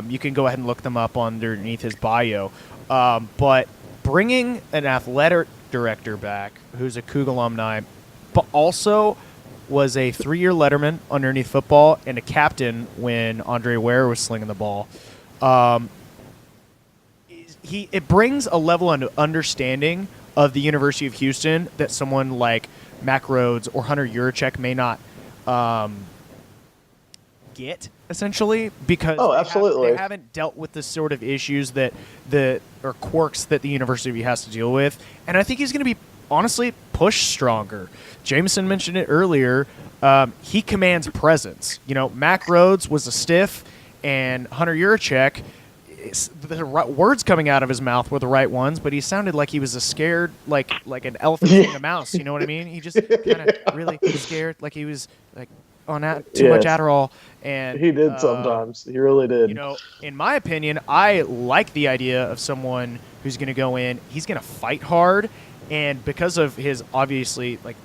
You can go ahead and look them up underneath his bio. But bringing an athletic director back who's a Coug alumni, but also was a 3-year letterman underneath football and a captain when Andre Ware was slinging the ball. It brings a level of understanding of the University of Houston that someone like Mac Rhodes or Hunter Yurachek may not get, essentially, because they haven't dealt with the sort of issues or quirks that the University has to deal with. And I think he's going to be, honestly, pushed stronger. Jameson mentioned it earlier. He commands presence. Mac Rhodes was a stiff, and Hunter Yurachek, the words coming out of his mouth were the right ones, but he sounded like he was scared, like an elephant eating a mouse. You know what I mean? He just kind of really was scared, like he was like on too much Adderall. And he did sometimes. He really did. In my opinion, I like the idea of someone who's going to go in. He's going to fight hard, and because of his obviously like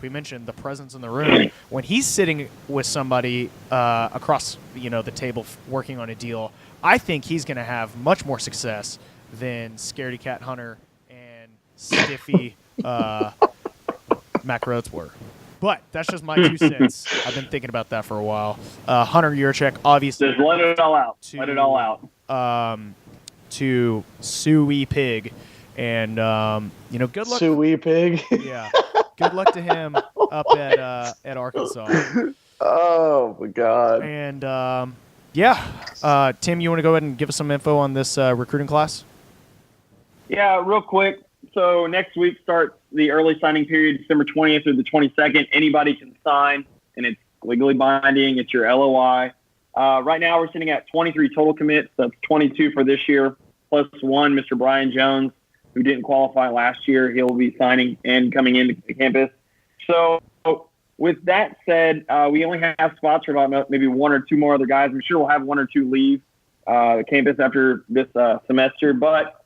we mentioned, the presence in the room, when he's sitting with somebody across the table working on a deal, I think he's going to have much more success than Scaredy Cat Hunter and Stiffy Mac Rhodes were. But that's just my 2 cents. I've been thinking about that for a while. Hunter Yurachek, obviously. Just let it all out. Let it all out. To Suey Pig. And, good luck. Suey Pig? Yeah. Good luck to him up at Arkansas. Oh, my God. And, Tim, you want to go ahead and give us some info on this recruiting class? Yeah, real quick. So next week starts the early signing period, December 20th through the 22nd. Anybody can sign, and it's legally binding. It's your LOI. Right now we're sitting at 23 total commits. That's 22 for this year, plus 1, Mr. Brian Jones, who didn't qualify last year. He'll be signing and coming into the campus. So with that said, we only have spots for about maybe 1 or 2 more other guys. I'm sure we'll have 1 or 2 leave the campus after this semester. But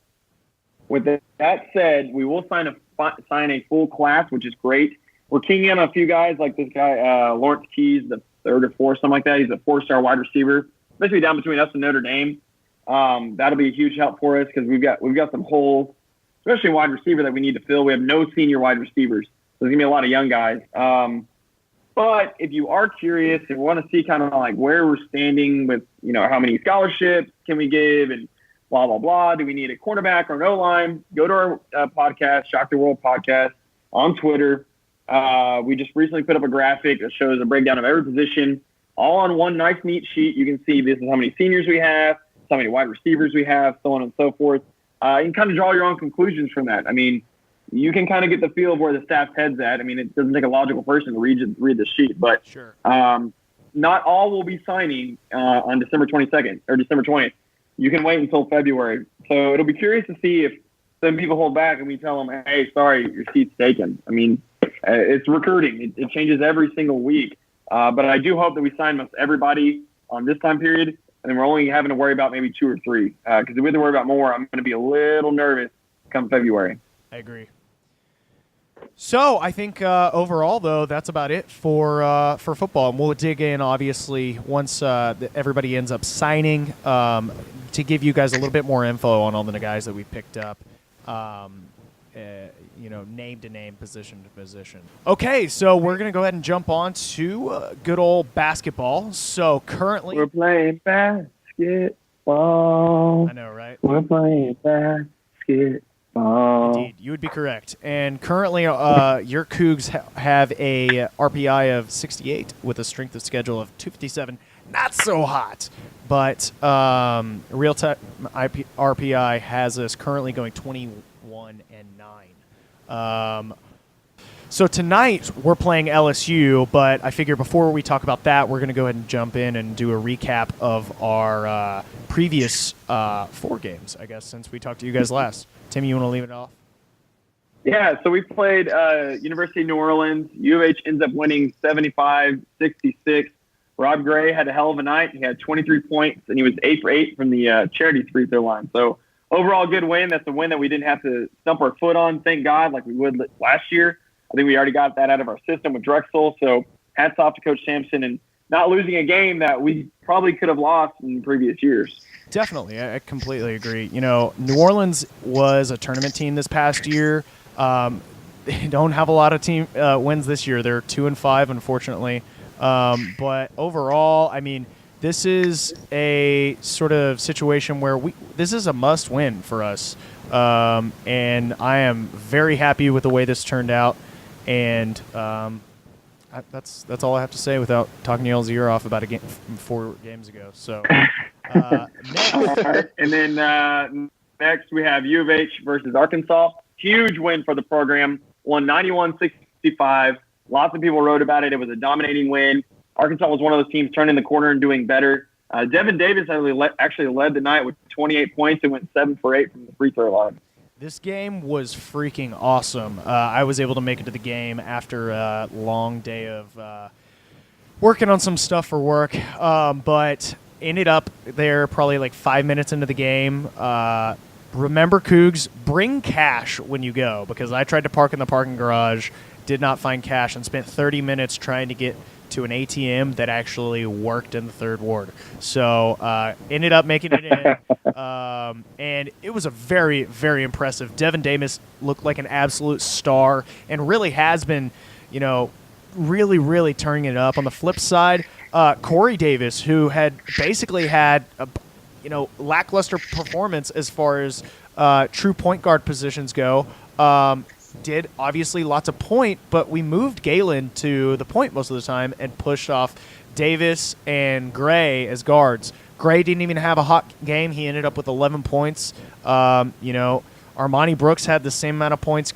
with that said, we will sign a full class, which is great. We're keying in on a few guys like this guy, Lawrence Keys, the 3rd or 4th, something like that. He's a 4-star wide receiver, basically down between us and Notre Dame. That'll be a huge help for us because we've got some holes, especially wide receiver that we need to fill. We have no senior wide receivers. So there's gonna be a lot of young guys. But if you are curious and want to see kind of like where we're standing with, how many scholarships can we give and blah, blah, blah. Do we need a cornerback or an O-line? Go to our podcast, ShockTheWorld podcast on Twitter. We just recently put up a graphic that shows a breakdown of every position, all on one nice, neat sheet. You can see this is how many seniors we have, how many wide receivers we have, so on and so forth. You can kind of draw your own conclusions from that. I mean, you can kind of get the feel of where the staff's head's at. I mean, it doesn't take a logical person to read the sheet, but sure. Not all will be signing on December 22nd or December 20th. You can wait until February. So it'll be curious to see if some people hold back and we tell them, hey, sorry, your seat's taken. I mean, it's recruiting. It changes every single week. But I do hope that we sign most everybody on this time period, and then we're only having to worry about maybe 2 or 3. Because if we have to worry about more, I'm going to be a little nervous come February. I agree. So I think overall, though, that's about it for football. And we'll dig in, obviously, once everybody ends up signing to give you guys a little bit more info on all the guys that we picked up, name to name, position to position. Okay, so we're going to go ahead and jump on to good old basketball. So currently, we're playing basketball. I know, right? We're playing basketball. Indeed, you would be correct. And currently, your Coogs have a RPI of 68 with a strength of schedule of 257. Not so hot, but real-time RPI has us currently going 21 and 9. So tonight we're playing LSU, but I figure before we talk about that, we're going to go ahead and jump in and do a recap of our previous 4 games, I guess, since we talked to you guys last. Tim, you want to leave it off? Yeah, so we played University of New Orleans. U of H ends up winning 75-66. Rob Gray had a hell of a night. He had 23 points, and he was 8 for 8 from the charity free throw line. So overall good win. That's a win that we didn't have to stump our foot on, thank God, like we would last year. I think we already got that out of our system with Drexel. So hats off to Coach Sampson and not losing a game that we probably could have lost in previous years. Definitely. I completely agree. New Orleans was a tournament team this past year. They don't have a lot of team wins this year. They're 2-5, unfortunately. But overall, I mean, this is a sort of situation where this is a must win for us. And I am very happy with the way this turned out. And that's all I have to say without talking y'all's ear off about a game 4 games ago. So next. And then next we have U of H versus Arkansas. Huge win for the program. Won 91-65. Lots of people wrote about it. It was a dominating win. Arkansas was one of those teams turning the corner and doing better. Devin Davis actually led the night with 28 points and went 7 for 8 from the free throw line. This game was freaking awesome. I was able to make it to the game after a long day of working on some stuff for work, but ended up there probably like 5 minutes into the game. Remember, Coogs, bring cash when you go, because I tried to park in the parking garage, did not find cash, and spent 30 minutes trying to get to an ATM that actually worked in the Third Ward. So ended up making it in, and it was a very, very impressive. Devin Davis looked like an absolute star and really has been, really, really turning it up. On the flip side, Corey Davis, who had basically had a lackluster performance as far as true point guard positions go, did obviously lots of point, but we moved Galen to the point most of the time and pushed off Davis and Gray as guards. Gray didn't even have a hot game. He ended up with 11 points. Armani Brooks had the same amount of points,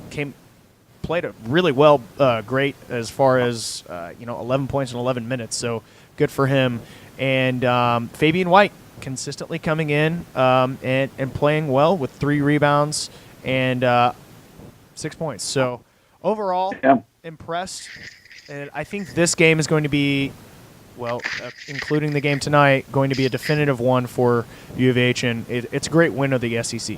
played it really well, great as far as 11 points in 11 minutes, so good for him. And Fabian White consistently coming in and playing well with 3 rebounds and 6 points. So overall, impressed. And I think this game is going to be, including the game tonight, going to be a definitive one for U of H, and it's a great win of the SEC.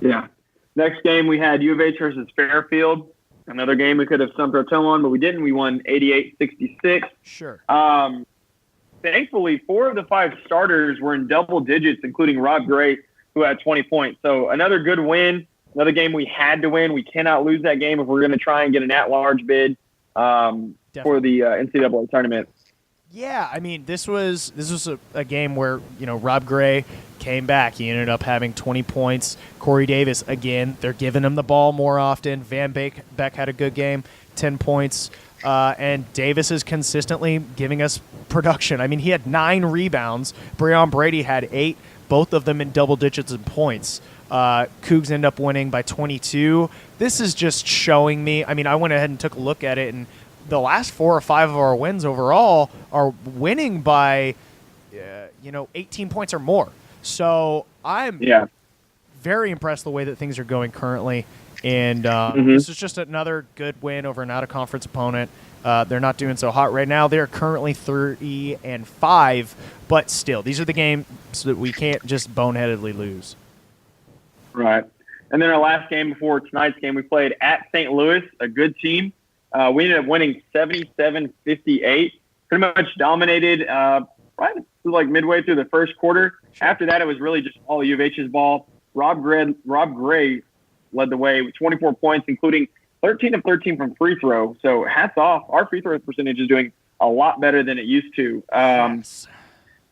Yeah. Next game we had U of H versus Fairfield. Another game we could have stumped our toe on, but we didn't. We won 88-66. Sure. thankfully, 4 of the 5 starters were in double digits, including Rob Gray, who had 20 points. So another good win, another game we had to win. We cannot lose that game if we're going to try and get an at-large bid for the NCAA tournament. Yeah, I mean, this was a game where, Rob Gray came back. He ended up having 20 points. Corey Davis, again, they're giving him the ball more often. Van Beck had a good game, 10 points. And Davis is consistently giving us production. I mean, he had 9 rebounds. Breon Brady had 8, both of them in double digits in points. Coogs ended up winning by 22. This is just showing me. I mean, I went ahead and took a look at it, and the last 4 or 5 of our wins overall are winning by, 18 points or more. So I'm very impressed the way that things are going currently. And this is just another good win over an out-of-conference opponent. They're not doing so hot right now. They're currently 30-5, but still, these are the games that we can't just boneheadedly lose. Right. And then our last game before tonight's game, we played at St. Louis, a good team. We ended up winning 77-58. Pretty much dominated right like midway through the first quarter. After that, it was really just all U of H's ball. Rob Gray led the way with 24 points, including 13 of 13 from free throw. So hats off. Our free throw percentage is doing a lot better than it used to. Yes.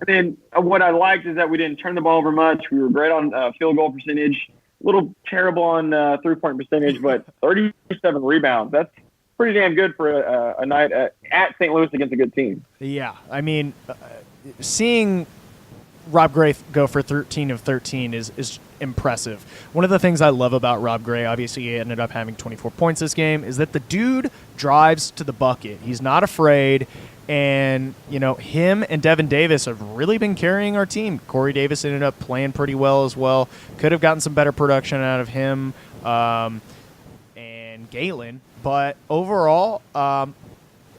And then what I liked is that we didn't turn the ball over much. We were great on field goal percentage, a little terrible on three-point percentage, but 37 rebounds. That's pretty damn good for a night at St. Louis against a good team. Yeah, I mean, seeing Rob Gray go for 13 of 13 is impressive. One of the things I love about Rob Gray, obviously he ended up having 24 points this game, is that the dude drives to the bucket. He's not afraid, and him and Devin Davis have really been carrying our team. Corey Davis ended up playing pretty well as well. Could have gotten some better production out of him and Galen. But overall, I'm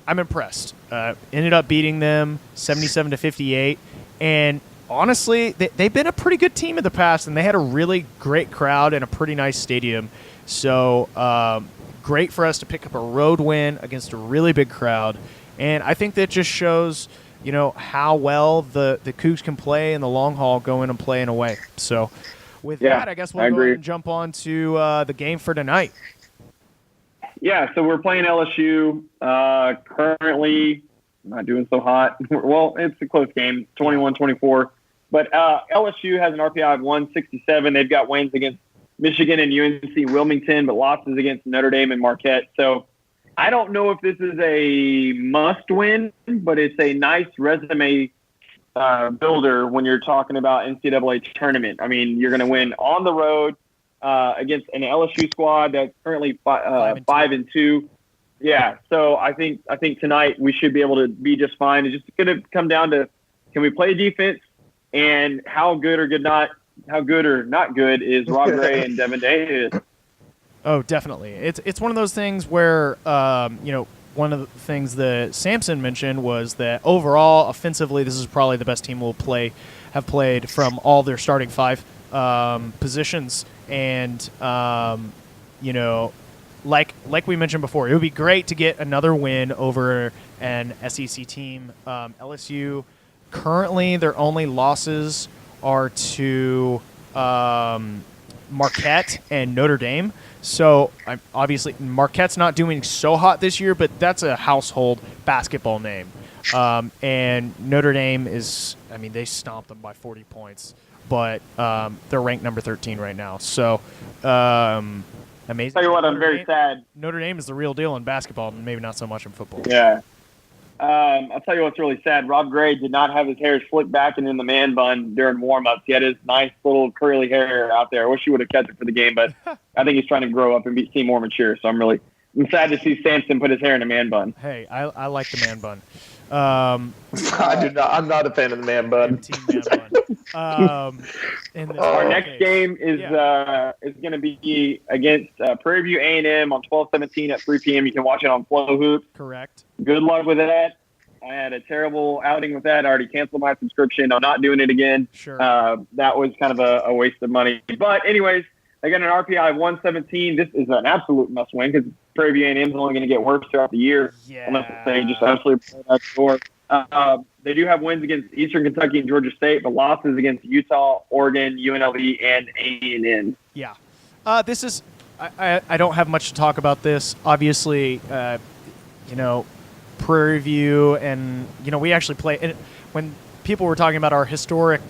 impressed. Ended up beating them 77-58. And honestly, they've been a pretty good team in the past, and they had a really great crowd and a pretty nice stadium. So great for us to pick up a road win against a really big crowd. And I think that just shows, how well the Cougs can play in the long haul, go in and play in away. So with that, I guess we'll go ahead and jump on to the game for tonight. Yeah, so we're playing LSU. Currently, not doing so hot. Well, it's a close game, 21-24. But LSU has an RPI of 167. They've got wins against Michigan and UNC Wilmington, but losses against Notre Dame and Marquette. So I don't know if this is a must-win, but it's a nice resume builder when you're talking about NCAA tournament. I mean, you're going to win on the road against an LSU squad that's currently 5-2. Yeah, so I think tonight we should be able to be just fine. It's just going to come down to, can we play defense, and how good or not good is Rob Gray and Devin Davis. Oh, definitely. It's one of those things where one of the things that Sampson mentioned was that overall offensively, this is probably the best team we'll have played from all their starting 5 positions, and like we mentioned before, it would be great to get another win over an SEC team. LSU, currently their only losses are to Marquette and Notre Dame. So obviously Marquette's not doing so hot this year, but that's a household basketball name. And Notre Dame is, they stomped them by 40 points, but they're ranked number 13 right now. So amazing. Tell you what, I'm very sad. Notre Dame is the real deal in basketball, and maybe not so much in football. Yeah. I'll tell you what's really sad. Rob Gray did not have his hair slicked back and in the man bun during warm-ups. He had his nice little curly hair out there. I wish he would have kept it for the game, but I think he's trying to grow up and seem more mature. So I'm sad to see Sampson put his hair in a man bun. Hey, I like the man bun. I do not. I'm not a fan of the man bun. Team man bun. Our next game is going to be against Prairie View A&M on 12/17 at 3 p.m. You can watch it on Flow Hoops. Correct. Good luck with that. I had a terrible outing with that. I already canceled my subscription. I'm not doing it again. Sure. That was kind of a waste of money. But anyways, they got an RPI of 117. This is an absolute must-win because Prairie View A&M is only going to get worse throughout the year. Yeah. Unless they just absolutely play that score. They do have wins against Eastern Kentucky and Georgia State, but losses against Utah, Oregon, UNLV, and A&M. Yeah. This is I don't have much to talk about this. Obviously, Prairie View, and we actually play. And when people were talking about our historic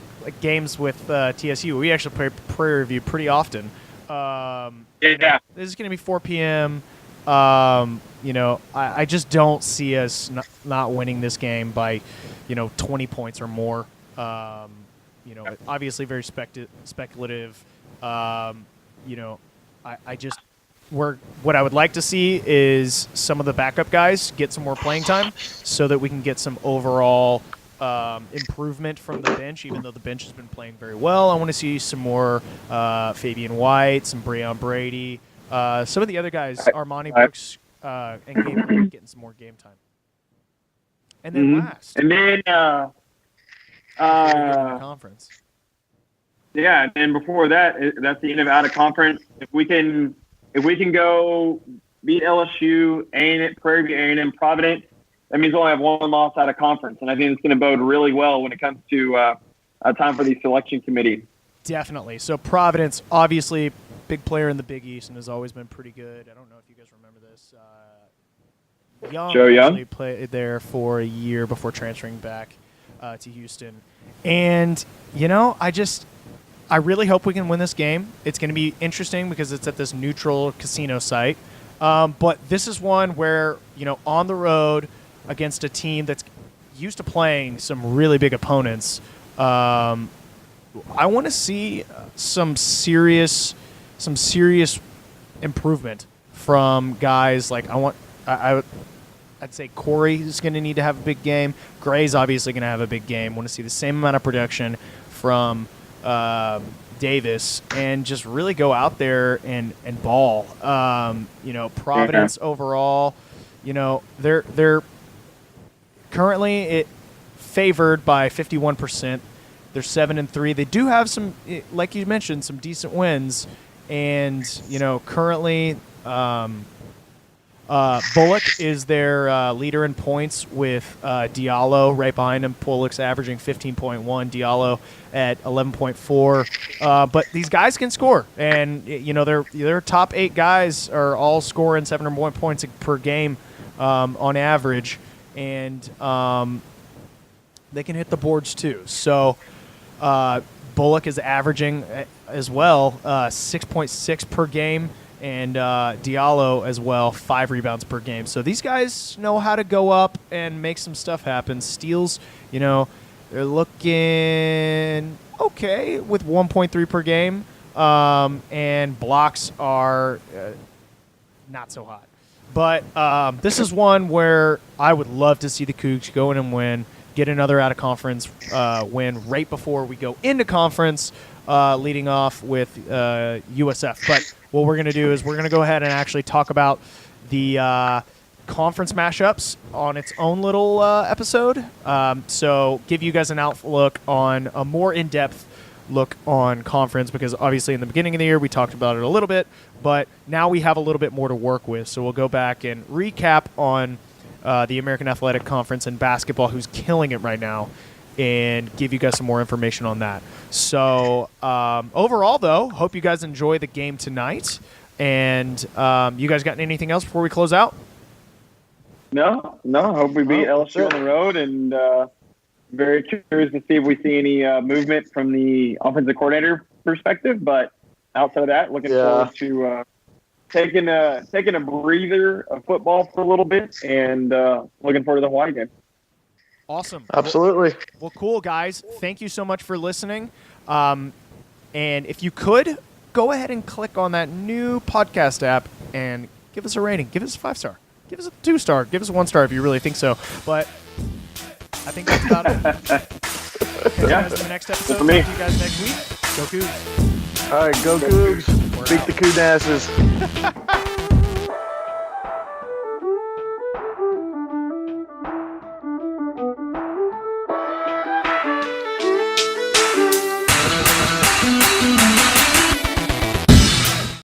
games with TSU, we actually play Prairie View pretty often. Yeah. This is going to be 4 p.m. I just don't see us not winning this game by, 20 points or more. Obviously very speculative. What I would like to see is some of the backup guys get some more playing time so that we can get some overall improvement from the bench, even though the bench has been playing very well. I want to see some more Fabian White, some Breon Brady, some of the other guys, Armani Brooks and Gabe getting some more game time. And then last. And then conference. Yeah, and then before that, that's the end of out of conference. If we can go beat LSU, Prairie View, A&M, Providence, that means we'll only have one loss out of conference, and I think it's going to bode really well when it comes to time for the selection committee. Definitely. So Providence, obviously, big player in the Big East and has always been pretty good. I don't know if you guys remember this. Young actually played there for a year before transferring back to Houston. And, I really hope we can win this game. It's going to be interesting because it's at this neutral casino site. But this is one where, on the road against a team that's used to playing some really big opponents, I want to see some serious improvement from guys like I'd say Corey is going to need to have a big game. Gray's obviously going to have a big game. I want to see the same amount of production from Davis and just really go out there and ball. Providence overall, they're currently favored by 51%. They're 7-3. They do have some, like you mentioned, some decent wins, and currently Bullock is their leader in points with Diallo right behind him. Bullock's averaging 15.1, Diallo at 11.4. But these guys can score, and their top 8 guys are all scoring 7 or more points per game on average, and they can hit the boards too. So Bullock is averaging as well 6.6 per game. And Diallo as well, 5 rebounds per game. So these guys know how to go up and make some stuff happen. Steals, they're looking okay with 1.3 per game. And blocks are not so hot. But this is one where I would love to see the Coogs go in and win, get another out-of-conference win right before we go into conference, leading off with USF. But what we're going to do is we're going to go ahead and actually talk about the conference mashups on its own little episode. So give you guys an outlook on a more in-depth look on conference, because obviously in the beginning of the year we talked about it a little bit, but now we have a little bit more to work with. So we'll go back and recap on the American Athletic Conference in basketball, who's killing it right now, and give you guys some more information on that. So overall, though, hope you guys enjoy the game tonight. And you guys got anything else before we close out? No. Hope we beat LSU on the road, and very curious to see if we see any movement from the offensive coordinator perspective. But outside of that, looking forward to taking a breather of football for a little bit, and looking forward to the Hawaii game. Awesome. Absolutely. Well, cool, guys. Thank you so much for listening. And if you could, go ahead and click on that new podcast app and give us a rating. Give us a 5-star. Give us a 2-star. Give us a 1-star if you really think so. But I think that's about it. Catch you guys in the next episode. See you guys next week. Go Coogs. All right, go Coogs. Beat the Coonasses.